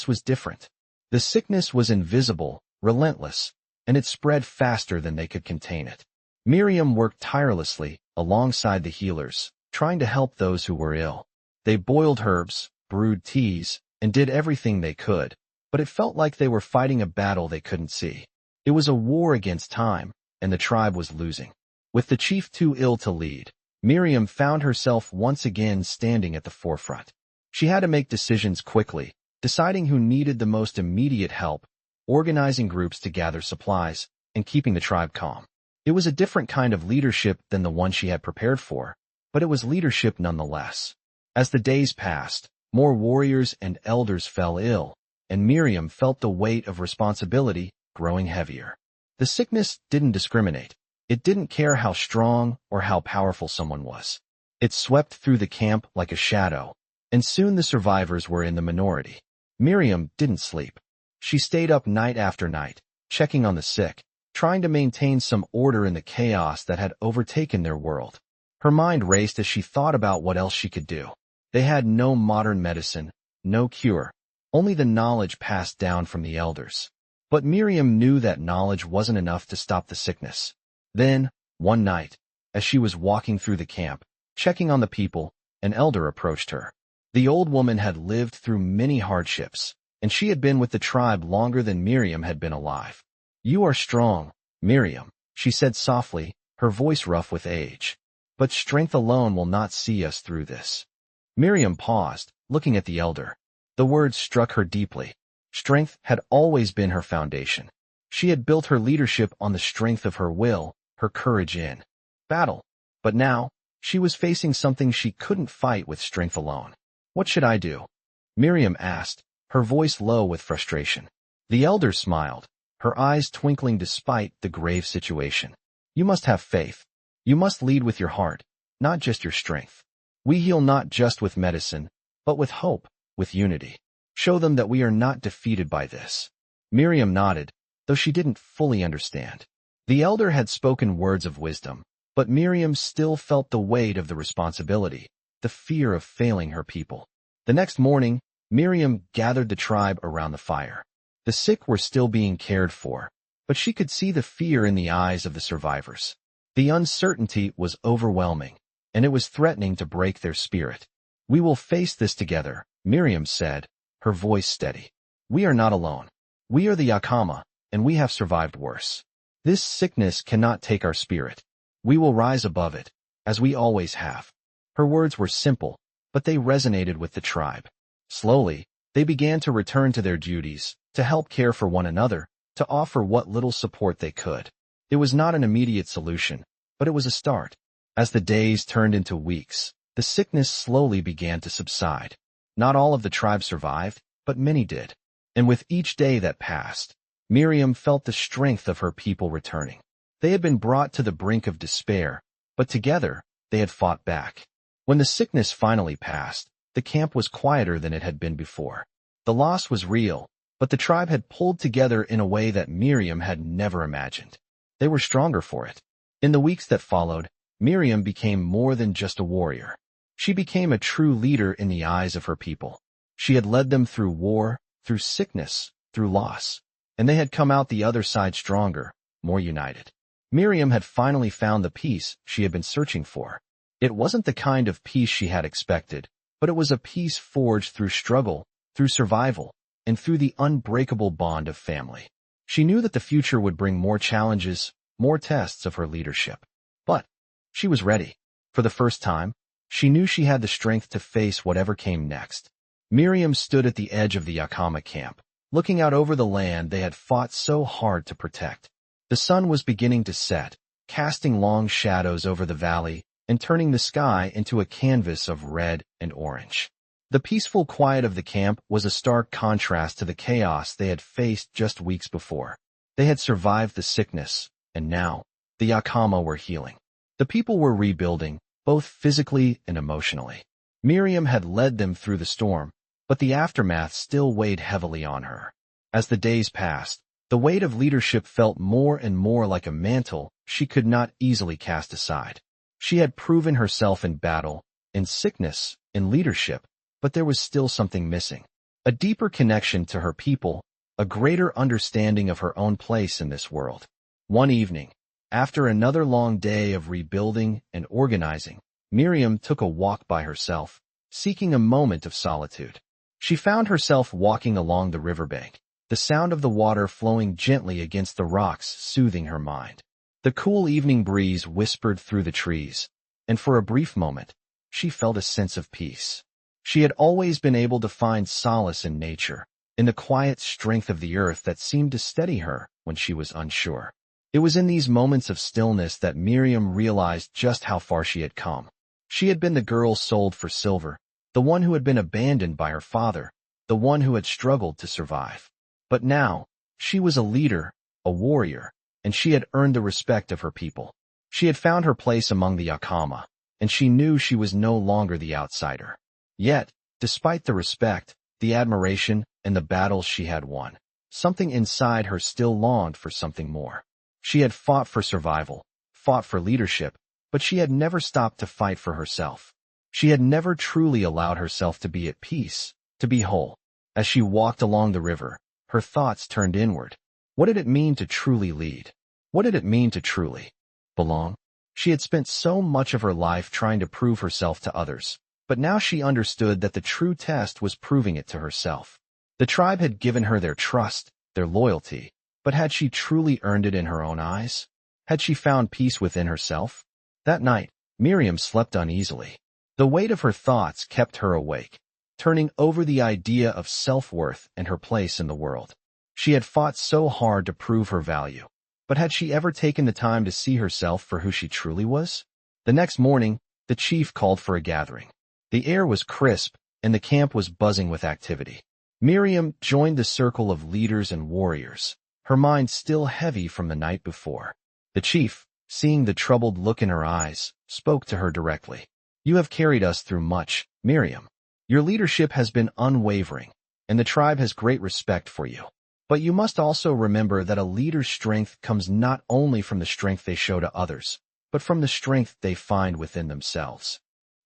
was different. The sickness was invisible, relentless, and it spread faster than they could contain it. Miriam worked tirelessly, alongside the healers, trying to help those who were ill. They boiled herbs, brewed teas, and did everything they could, but it felt like they were fighting a battle they couldn't see. It was a war against time, and the tribe was losing. With the chief too ill to lead, Miriam found herself once again standing at the forefront. She had to make decisions quickly, deciding who needed the most immediate help, organizing groups to gather supplies, and keeping the tribe calm. It was a different kind of leadership than the one she had prepared for, but it was leadership nonetheless. As the days passed, more warriors and elders fell ill, and Miriam felt the weight of responsibility growing heavier. The sickness didn't discriminate. It didn't care how strong or how powerful someone was. It swept through the camp like a shadow, and soon the survivors were in the minority. Miriam didn't sleep. She stayed up night after night, checking on the sick, trying to maintain some order in the chaos that had overtaken their world. Her mind raced as she thought about what else she could do. They had no modern medicine, no cure, only the knowledge passed down from the elders. But Miriam knew that knowledge wasn't enough to stop the sickness. Then, one night, as she was walking through the camp, checking on the people, an elder approached her. The old woman had lived through many hardships, and she had been with the tribe longer than Miriam had been alive. "You are strong, Miriam," she said softly, her voice rough with age. "But strength alone will not see us through this." Miriam paused, looking at the elder. The words struck her deeply. Strength had always been her foundation. She had built her leadership on the strength of her will, her courage in battle. But now, she was facing something she couldn't fight with strength alone. "What should I do?" Miriam asked, her voice low with frustration. The elder smiled, her eyes twinkling despite the grave situation. "You must have faith. You must lead with your heart, not just your strength. We heal not just with medicine, but with hope, with unity. Show them that we are not defeated by this." Miriam nodded, though she didn't fully understand. The elder had spoken words of wisdom, but Miriam still felt the weight of the responsibility, the fear of failing her people. The next morning, Miriam gathered the tribe around the fire. The sick were still being cared for, but she could see the fear in the eyes of the survivors. The uncertainty was overwhelming, and it was threatening to break their spirit. "We will face this together," Miriam said, her voice steady. "We are not alone. We are the Yakama, and we have survived worse. This sickness cannot take our spirit. We will rise above it, as we always have." Her words were simple, but they resonated with the tribe. Slowly, they began to return to their duties, to help care for one another, to offer what little support they could. It was not an immediate solution, but it was a start. As the days turned into weeks, the sickness slowly began to subside. Not all of the tribe survived, but many did. And with each day that passed, Miriam felt the strength of her people returning. They had been brought to the brink of despair, but together, they had fought back. When the sickness finally passed, the camp was quieter than it had been before. The loss was real, but the tribe had pulled together in a way that Miriam had never imagined. They were stronger for it. In the weeks that followed, Miriam became more than just a warrior. She became a true leader in the eyes of her people. She had led them through war, through sickness, through loss, and they had come out the other side stronger, more united. Miriam had finally found the peace she had been searching for. It wasn't the kind of peace she had expected, but it was a peace forged through struggle, through survival, and through the unbreakable bond of family. She knew that the future would bring more challenges, more tests of her leadership. But she was ready. For the first time, she knew she had the strength to face whatever came next. Miriam stood at the edge of the Yakama camp, looking out over the land they had fought so hard to protect. The sun was beginning to set, casting long shadows over the valley and turning the sky into a canvas of red and orange. The peaceful quiet of the camp was a stark contrast to the chaos they had faced just weeks before. They had survived the sickness, and now, the Yakama were healing. The people were rebuilding, both physically and emotionally. Miriam had led them through the storm, but the aftermath still weighed heavily on her. As the days passed, the weight of leadership felt more and more like a mantle she could not easily cast aside. She had proven herself in battle, in sickness, in leadership, but there was still something missing. A deeper connection to her people, a greater understanding of her own place in this world. One evening, after another long day of rebuilding and organizing, Miriam took a walk by herself, seeking a moment of solitude. She found herself walking along the riverbank, the sound of the water flowing gently against the rocks soothing her mind. The cool evening breeze whispered through the trees, and for a brief moment, she felt a sense of peace. She had always been able to find solace in nature, in the quiet strength of the earth that seemed to steady her when she was unsure. It was in these moments of stillness that Miriam realized just how far she had come. She had been the girl sold for silver, the one who had been abandoned by her father, the one who had struggled to survive. But now, she was a leader, a warrior, and she had earned the respect of her people. She had found her place among the Yakama, and she knew she was no longer the outsider. Yet, despite the respect, the admiration, and the battles she had won, something inside her still longed for something more. She had fought for survival, fought for leadership, but she had never stopped to fight for herself. She had never truly allowed herself to be at peace, to be whole. As she walked along the river, her thoughts turned inward. What did it mean to truly lead? What did it mean to truly belong? She had spent so much of her life trying to prove herself to others, but now she understood that the true test was proving it to herself. The tribe had given her their trust, their loyalty, but had she truly earned it in her own eyes? Had she found peace within herself? That night, Miriam slept uneasily. The weight of her thoughts kept her awake, turning over the idea of self-worth and her place in the world. She had fought so hard to prove her value, but had she ever taken the time to see herself for who she truly was? The next morning, the chief called for a gathering. The air was crisp, and the camp was buzzing with activity. Miriam joined the circle of leaders and warriors, her mind still heavy from the night before. The chief, seeing the troubled look in her eyes, spoke to her directly. "You have carried us through much, Miriam. Your leadership has been unwavering, and the tribe has great respect for you. But you must also remember that a leader's strength comes not only from the strength they show to others, but from the strength they find within themselves."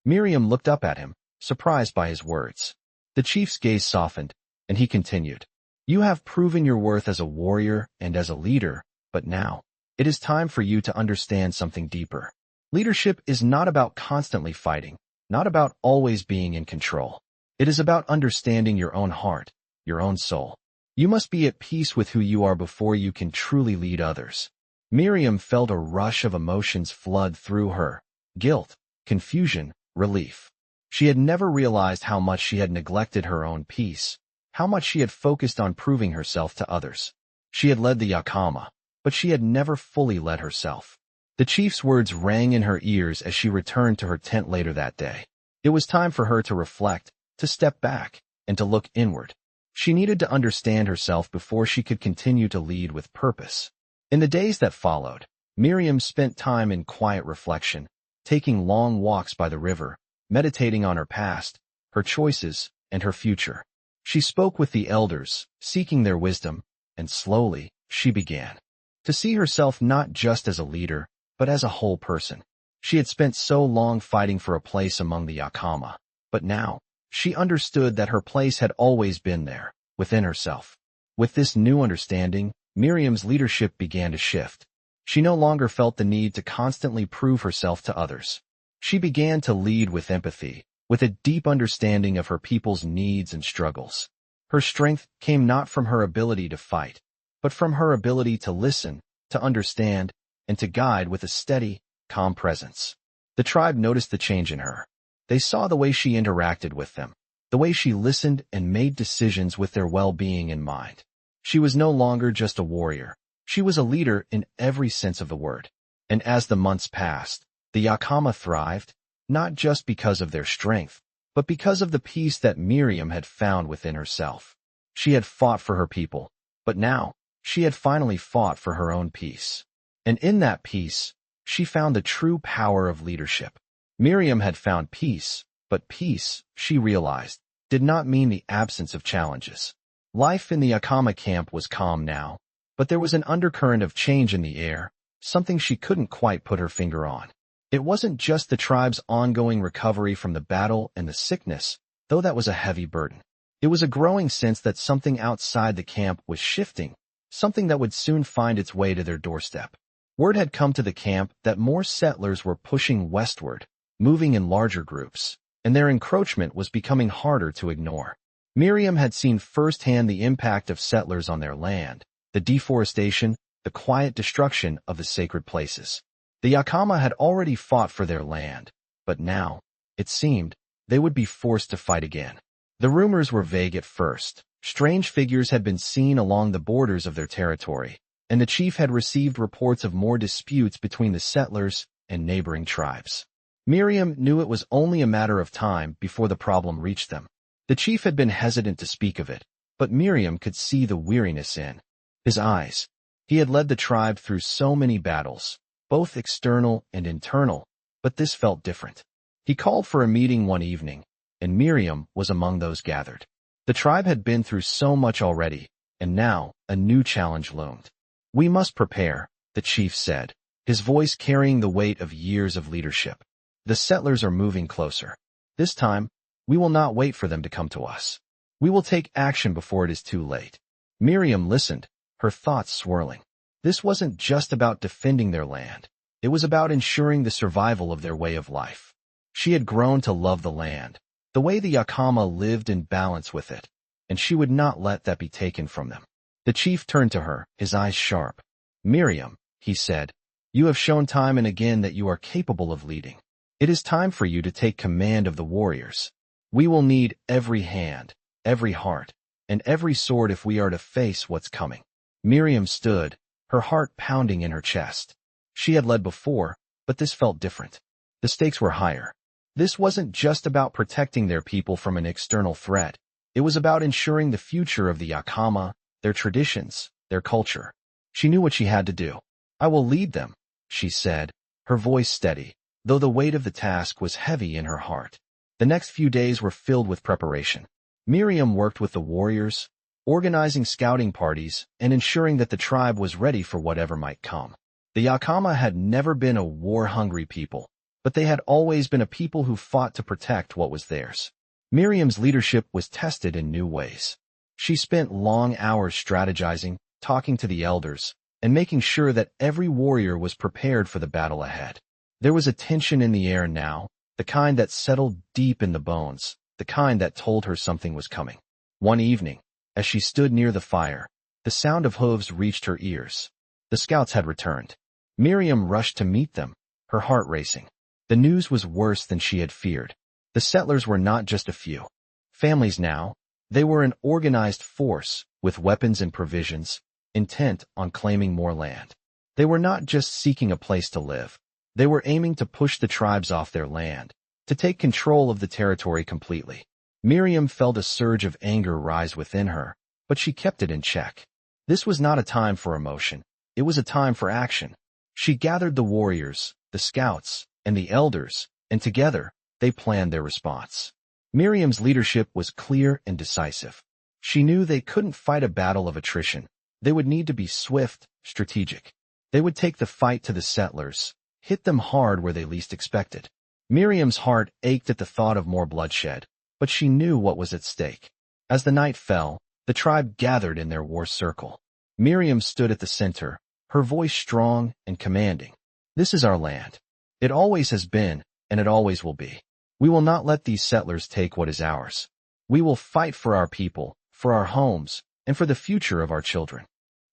Miriam looked up at him, surprised by his words. The chief's gaze softened, and he continued, "You have proven your worth as a warrior and as a leader, but now, it is time for you to understand something deeper. Leadership is not about constantly fighting, not about always being in control. It is about understanding your own heart, your own soul. You must be at peace with who you are before you can truly lead others." Miriam felt a rush of emotions flood through her: guilt, confusion, relief. She had never realized how much she had neglected her own peace, how much she had focused on proving herself to others. She had led the Yakama, but she had never fully led herself. The chief's words rang in her ears as she returned to her tent later that day. It was time for her to reflect, to step back, and to look inward. She needed to understand herself before she could continue to lead with purpose. In the days that followed, Miriam spent time in quiet reflection, taking long walks by the river, meditating on her past, her choices, and her future. She spoke with the elders, seeking their wisdom, and slowly, she began to see herself not just as a leader, but as a whole person. She had spent so long fighting for a place among the Yakama, but now, she understood that her place had always been there, within herself. With this new understanding, Miriam's leadership began to shift. She no longer felt the need to constantly prove herself to others. She began to lead with empathy, with a deep understanding of her people's needs and struggles. Her strength came not from her ability to fight, but from her ability to listen, to understand, and to guide with a steady, calm presence. The tribe noticed the change in her. They saw the way she interacted with them, the way she listened and made decisions with their well-being in mind. She was no longer just a warrior. She was a leader in every sense of the word. And as the months passed, the Yakama thrived, not just because of their strength, but because of the peace that Miriam had found within herself. She had fought for her people, but now, she had finally fought for her own peace. And in that peace, she found the true power of leadership. Miriam had found peace, but peace, she realized, did not mean the absence of challenges. Life in the Yakama camp was calm now, but there was an undercurrent of change in the air, something she couldn't quite put her finger on. It wasn't just the tribe's ongoing recovery from the battle and the sickness, though that was a heavy burden. It was a growing sense that something outside the camp was shifting, something that would soon find its way to their doorstep. Word had come to the camp that more settlers were pushing westward, moving in larger groups, and their encroachment was becoming harder to ignore. Miriam had seen firsthand the impact of settlers on their land, the deforestation, the quiet destruction of the sacred places. The Yakama had already fought for their land, but now, it seemed, they would be forced to fight again. The rumors were vague at first. Strange figures had been seen along the borders of their territory, and the chief had received reports of more disputes between the settlers and neighboring tribes. Miriam knew it was only a matter of time before the problem reached them. The chief had been hesitant to speak of it, but Miriam could see the weariness in his eyes. He had led the tribe through so many battles, both external and internal, but this felt different. He called for a meeting one evening, and Miriam was among those gathered. The tribe had been through so much already, and now a new challenge loomed. "We must prepare," the chief said, his voice carrying the weight of years of leadership. "The settlers are moving closer. This time, we will not wait for them to come to us. We will take action before it is too late." Miriam listened, her thoughts swirling. This wasn't just about defending their land. It was about ensuring the survival of their way of life. She had grown to love the land, the way the Yakama lived in balance with it, and she would not let that be taken from them. The chief turned to her, his eyes sharp. "Miriam," he said, "you have shown time and again that you are capable of leading. It is time for you to take command of the warriors. We will need every hand, every heart, and every sword if we are to face what's coming." Miriam stood, her heart pounding in her chest. She had led before, but this felt different. The stakes were higher. This wasn't just about protecting their people from an external threat. It was about ensuring the future of the Yakama, their traditions, their culture. She knew what she had to do. "I will lead them," she said, her voice steady, though the weight of the task was heavy in her heart. The next few days were filled with preparation. Miriam worked with the warriors, organizing scouting parties and ensuring that the tribe was ready for whatever might come. The Yakama had never been a war-hungry people, but they had always been a people who fought to protect what was theirs. Miriam's leadership was tested in new ways. She spent long hours strategizing, talking to the elders, and making sure that every warrior was prepared for the battle ahead. There was a tension in the air now, the kind that settled deep in the bones, the kind that told her something was coming. One evening, as she stood near the fire, the sound of hooves reached her ears. The scouts had returned. Miriam rushed to meet them, her heart racing. The news was worse than she had feared. The settlers were not just a few families now. They were an organized force, with weapons and provisions, intent on claiming more land. They were not just seeking a place to live. They were aiming to push the tribes off their land, to take control of the territory completely. Miriam felt a surge of anger rise within her, but she kept it in check. This was not a time for emotion. It was a time for action. She gathered the warriors, the scouts, and the elders, and together, they planned their response. Miriam's leadership was clear and decisive. She knew they couldn't fight a battle of attrition. They would need to be swift, strategic. They would take the fight to the settlers, hit them hard where they least expected. Miriam's heart ached at the thought of more bloodshed, but she knew what was at stake. As the night fell, the tribe gathered in their war circle. Miriam stood at the center, her voice strong and commanding. "This is our land. It always has been, and it always will be. We will not let these settlers take what is ours. We will fight for our people, for our homes, and for the future of our children."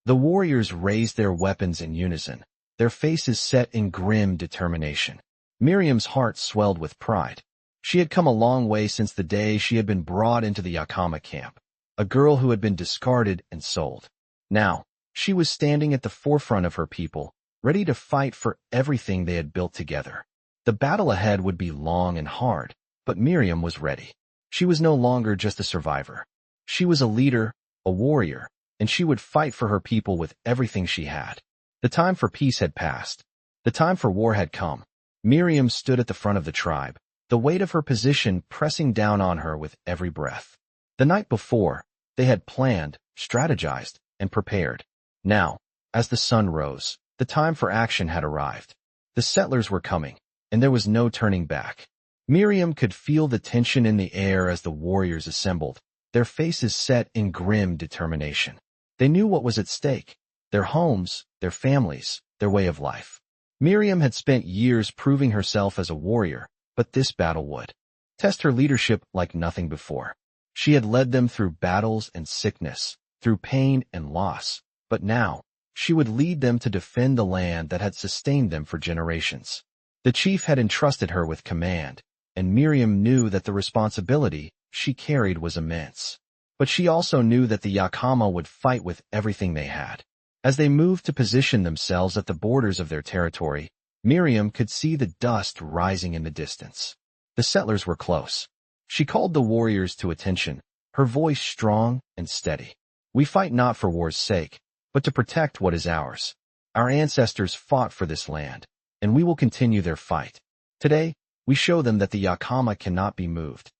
The warriors raised their weapons in unison, their faces set in grim determination. Miriam's heart swelled with pride. She had come a long way since the day she had been brought into the Yakama camp, a girl who had been discarded and sold. Now, she was standing at the forefront of her people, ready to fight for everything they had built together. The battle ahead would be long and hard, but Miriam was ready. She was no longer just a survivor. She was a leader, a warrior, and she would fight for her people with everything she had. The time for peace had passed. The time for war had come. Miriam stood at the front of the tribe, the weight of her position pressing down on her with every breath. The night before, they had planned, strategized, and prepared. Now, as the sun rose, the time for action had arrived. The settlers were coming, and there was no turning back. Miriam could feel the tension in the air as the warriors assembled, their faces set in grim determination. They knew what was at stake: their homes, their families, their way of life. Miriam had spent years proving herself as a warrior, but this battle would test her leadership like nothing before. She had led them through battles and sickness, through pain and loss, but now, she would lead them to defend the land that had sustained them for generations. The chief had entrusted her with command, and Miriam knew that the responsibility she carried was immense. But she also knew that the Yakama would fight with everything they had. As they moved to position themselves at the borders of their territory, Miriam could see the dust rising in the distance. The settlers were close. She called the warriors to attention, her voice strong and steady. "We fight not for war's sake, but to protect what is ours. Our ancestors fought for this land, and we will continue their fight. Today, we show them that the Yakama cannot be moved."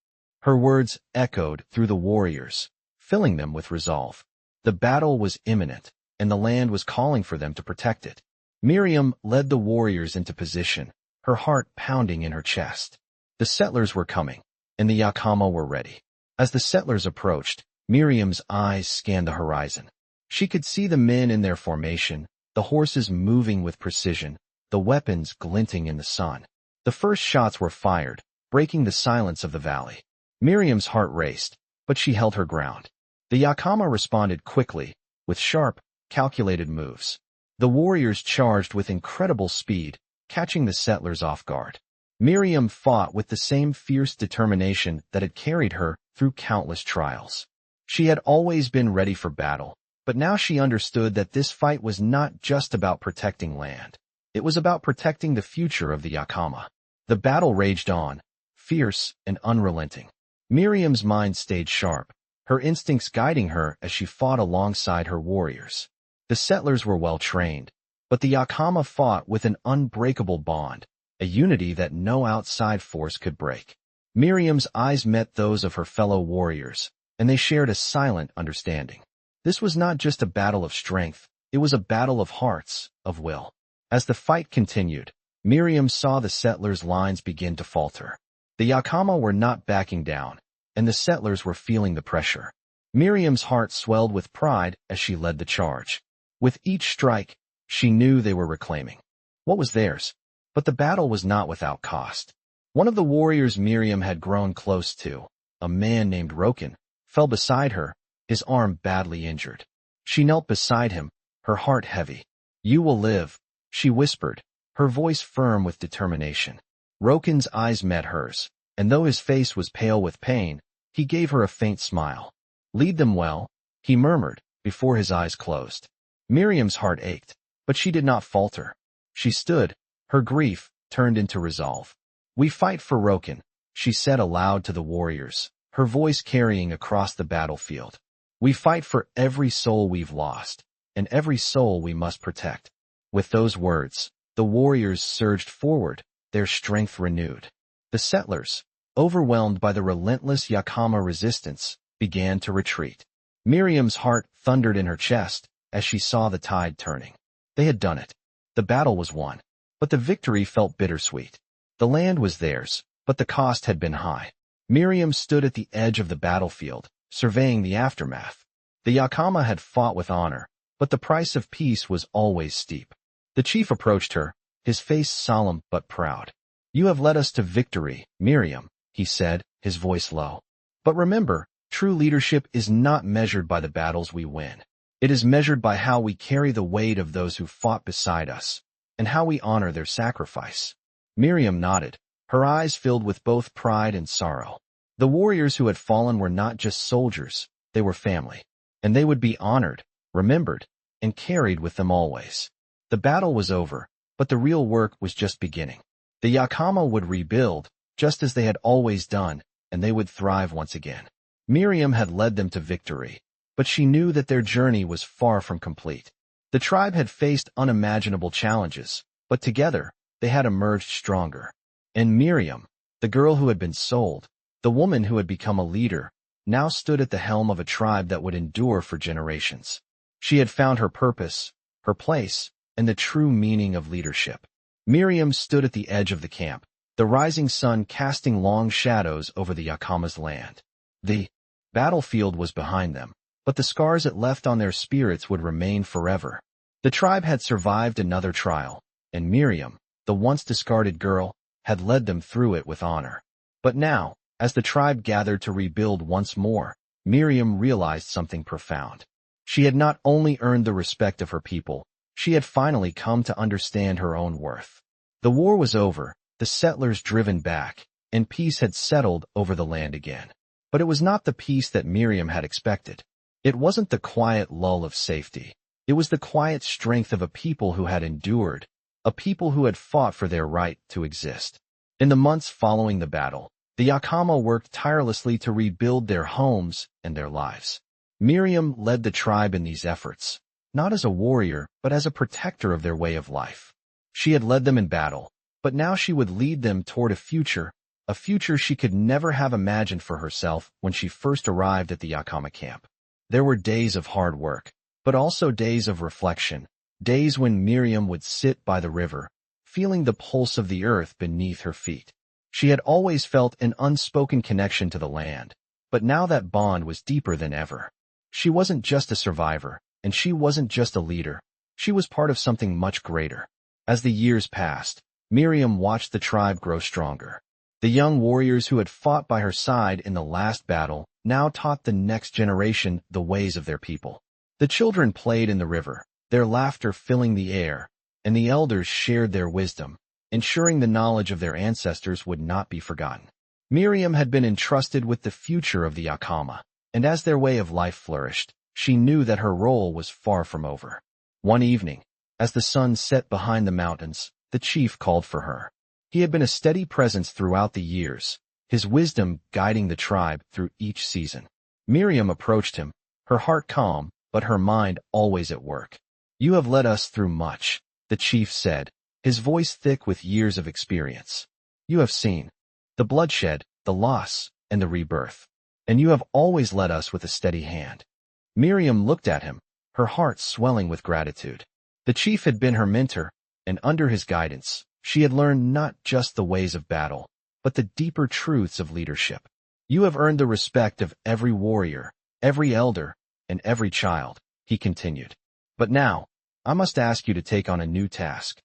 Her words echoed through the warriors, filling them with resolve. The battle was imminent, and the land was calling for them to protect it. Miriam led the warriors into position, her heart pounding in her chest. The settlers were coming, and the Yakama were ready. As the settlers approached, Miriam's eyes scanned the horizon. She could see the men in their formation, the horses moving with precision, the weapons glinting in the sun. The first shots were fired, breaking the silence of the valley. Miriam's heart raced, but she held her ground. The Yakama responded quickly, with sharp, calculated moves. The warriors charged with incredible speed, catching the settlers off guard. Miriam fought with the same fierce determination that had carried her through countless trials. She had always been ready for battle, but now she understood that this fight was not just about protecting land. It was about protecting the future of the Yakama. The battle raged on, fierce and unrelenting. Miriam's mind stayed sharp, her instincts guiding her as she fought alongside her warriors. The settlers were well trained, but the Yakama fought with an unbreakable bond, a unity that no outside force could break. Miriam's eyes met those of her fellow warriors, and they shared a silent understanding. This was not just a battle of strength, it was a battle of hearts, of will. As the fight continued, Miriam saw the settlers' lines begin to falter. The Yakama were not backing down, and the settlers were feeling the pressure. Miriam's heart swelled with pride as she led the charge. With each strike, she knew they were reclaiming what was theirs. But the battle was not without cost. One of the warriors Miriam had grown close to, a man named Roken, fell beside her, his arm badly injured. She knelt beside him, her heart heavy. "You will live," she whispered, her voice firm with determination. Roken's eyes met hers, and though his face was pale with pain, he gave her a faint smile. "Lead them well," he murmured, before his eyes closed. Miriam's heart ached, but she did not falter. She stood, her grief turned into resolve. "We fight for Roken," she said aloud to the warriors, her voice carrying across the battlefield. "We fight for every soul we've lost, and every soul we must protect." With those words, the warriors surged forward, their strength renewed. The settlers, overwhelmed by the relentless Yakama resistance, began to retreat. Miriam's heart thundered in her chest as she saw the tide turning. They had done it. The battle was won. But the victory felt bittersweet. The land was theirs, but the cost had been high. Miriam stood at the edge of the battlefield, surveying the aftermath. The Yakama had fought with honor, but the price of peace was always steep. The chief approached her, his face solemn but proud. "You have led us to victory, Miriam," he said, his voice low. "But remember, true leadership is not measured by the battles we win. It is measured by how we carry the weight of those who fought beside us, and how we honor their sacrifice." Miriam nodded, her eyes filled with both pride and sorrow. The warriors who had fallen were not just soldiers, they were family, and they would be honored, remembered, and carried with them always. The battle was over, but the real work was just beginning. The Yakama would rebuild, just as they had always done, and they would thrive once again. Miriam had led them to victory, but she knew that their journey was far from complete. The tribe had faced unimaginable challenges, but together, they had emerged stronger. And Miriam, the girl who had been sold, the woman who had become a leader, now stood at the helm of a tribe that would endure for generations. She had found her purpose, her place, and the true meaning of leadership. Miriam stood at the edge of the camp, the rising sun casting long shadows over the Yakama's land. The battlefield was behind them, but the scars it left on their spirits would remain forever. The tribe had survived another trial, and Miriam, the once discarded girl, had led them through it with honor. But now, as the tribe gathered to rebuild once more, Miriam realized something profound. She had not only earned the respect of her people, she had finally come to understand her own worth. The war was over, the settlers driven back, and peace had settled over the land again. But it was not the peace that Miriam had expected. It wasn't the quiet lull of safety. It was the quiet strength of a people who had endured, a people who had fought for their right to exist. In the months following the battle, the Yakama worked tirelessly to rebuild their homes and their lives. Miriam led the tribe in these efforts, not as a warrior, but as a protector of their way of life. She had led them in battle, but now she would lead them toward a future she could never have imagined for herself when she first arrived at the Yakama camp. There were days of hard work, but also days of reflection, days when Miriam would sit by the river, feeling the pulse of the earth beneath her feet. She had always felt an unspoken connection to the land, but now that bond was deeper than ever. She wasn't just a survivor, and she wasn't just a leader. She was part of something much greater. As the years passed, Miriam watched the tribe grow stronger. The young warriors who had fought by her side in the last battle now taught the next generation the ways of their people. The children played in the river, their laughter filling the air, and the elders shared their wisdom, ensuring the knowledge of their ancestors would not be forgotten. Miriam had been entrusted with the future of the Yakama, and as their way of life flourished, she knew that her role was far from over. One evening, as the sun set behind the mountains, the chief called for her. He had been a steady presence throughout the years, his wisdom guiding the tribe through each season. Miriam approached him, her heart calm, but her mind always at work. "You have led us through much," the chief said, his voice thick with years of experience. "You have seen the bloodshed, the loss, and the rebirth, and you have always led us with a steady hand." Miriam looked at him, her heart swelling with gratitude. The chief had been her mentor, and under his guidance, she had learned not just the ways of battle, but the deeper truths of leadership. "You have earned the respect of every warrior, every elder, and every child," he continued. "But now, I must ask you to take on a new task."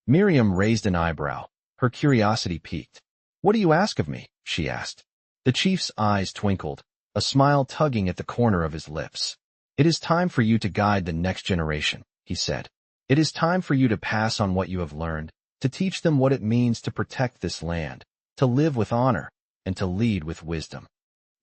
Miriam raised an eyebrow, her curiosity piqued. "What do you ask of me?" she asked. The chief's eyes twinkled, a smile tugging at the corner of his lips. "It is time for you to guide the next generation," he said. "It is time for you to pass on what you have learned, to teach them what it means to protect this land, to live with honor, and to lead with wisdom."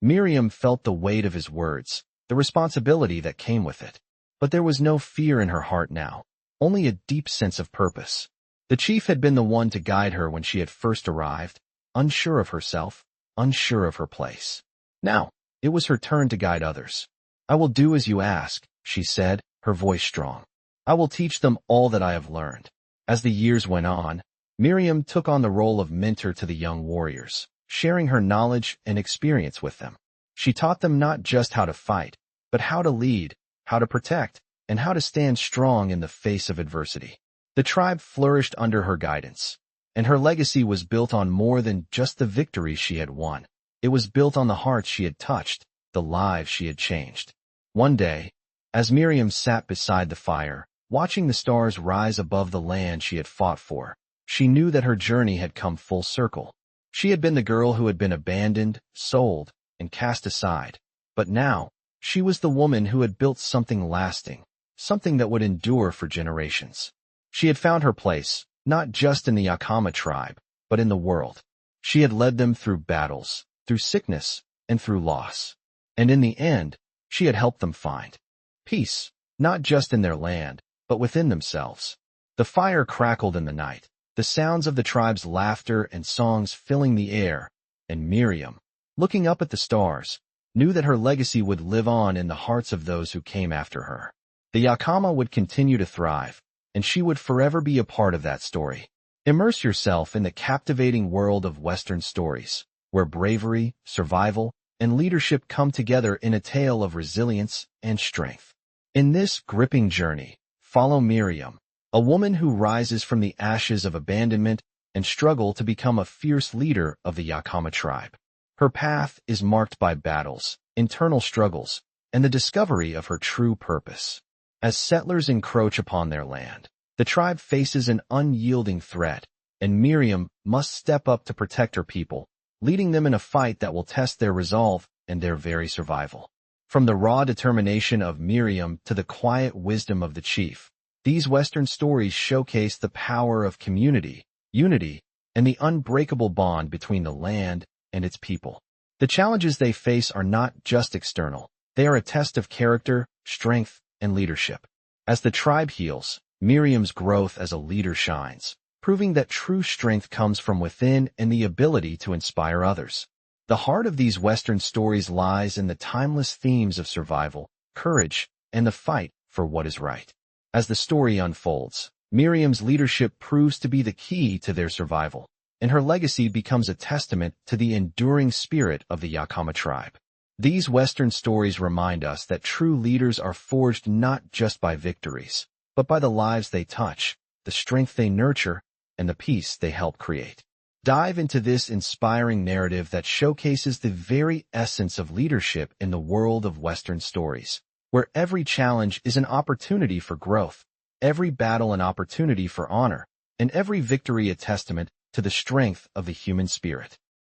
Miriam felt the weight of his words, the responsibility that came with it. But there was no fear in her heart now, only a deep sense of purpose. The chief had been the one to guide her when she had first arrived, unsure of herself, unsure of her place. Now, it was her turn to guide others. "I will do as you ask," she said, her voice strong. "I will teach them all that I have learned." As the years went on, Miriam took on the role of mentor to the young warriors, sharing her knowledge and experience with them. She taught them not just how to fight, but how to lead, how to protect, and how to stand strong in the face of adversity. The tribe flourished under her guidance, and her legacy was built on more than just the victories she had won. It was built on the hearts she had touched, the lives she had changed. One day, as Miriam sat beside the fire, watching the stars rise above the land she had fought for, she knew that her journey had come full circle. She had been the girl who had been abandoned, sold, and cast aside. But now, she was the woman who had built something lasting, something that would endure for generations. She had found her place, not just in the Yakama tribe, but in the world. She had led them through battles, through sickness, and through loss. And in the end, she had helped them find peace, not just in their land, but within themselves. The fire crackled in the night, the sounds of the tribe's laughter and songs filling the air, and Miriam, looking up at the stars, knew that her legacy would live on in the hearts of those who came after her. The Yakama would continue to thrive, and she would forever be a part of that story. Immerse yourself in the captivating world of Western stories, where bravery, survival, and leadership come together in a tale of resilience and strength. In this gripping journey, follow Miriam, a woman who rises from the ashes of abandonment and struggle to become a fierce leader of the Yakama tribe. Her path is marked by battles, internal struggles, and the discovery of her true purpose. As settlers encroach upon their land, the tribe faces an unyielding threat, and Miriam must step up to protect her people, leading them in a fight that will test their resolve and their very survival. From the raw determination of Miriam to the quiet wisdom of the chief, these Western stories showcase the power of community, unity, and the unbreakable bond between the land and its people. The challenges they face are not just external. They are a test of character, strength, and leadership. As the tribe heals, Miriam's growth as a leader shines, proving that true strength comes from within and the ability to inspire others. The heart of these Western stories lies in the timeless themes of survival, courage, and the fight for what is right. As the story unfolds, Miriam's leadership proves to be the key to their survival, and her legacy becomes a testament to the enduring spirit of the Yakama tribe. These Western stories remind us that true leaders are forged not just by victories, but by the lives they touch, the strength they nurture, and the peace they help create. Dive into this inspiring narrative that showcases the very essence of leadership in the world of Western stories, where every challenge is an opportunity for growth, every battle an opportunity for honor, and every victory a testament to the strength of the human spirit.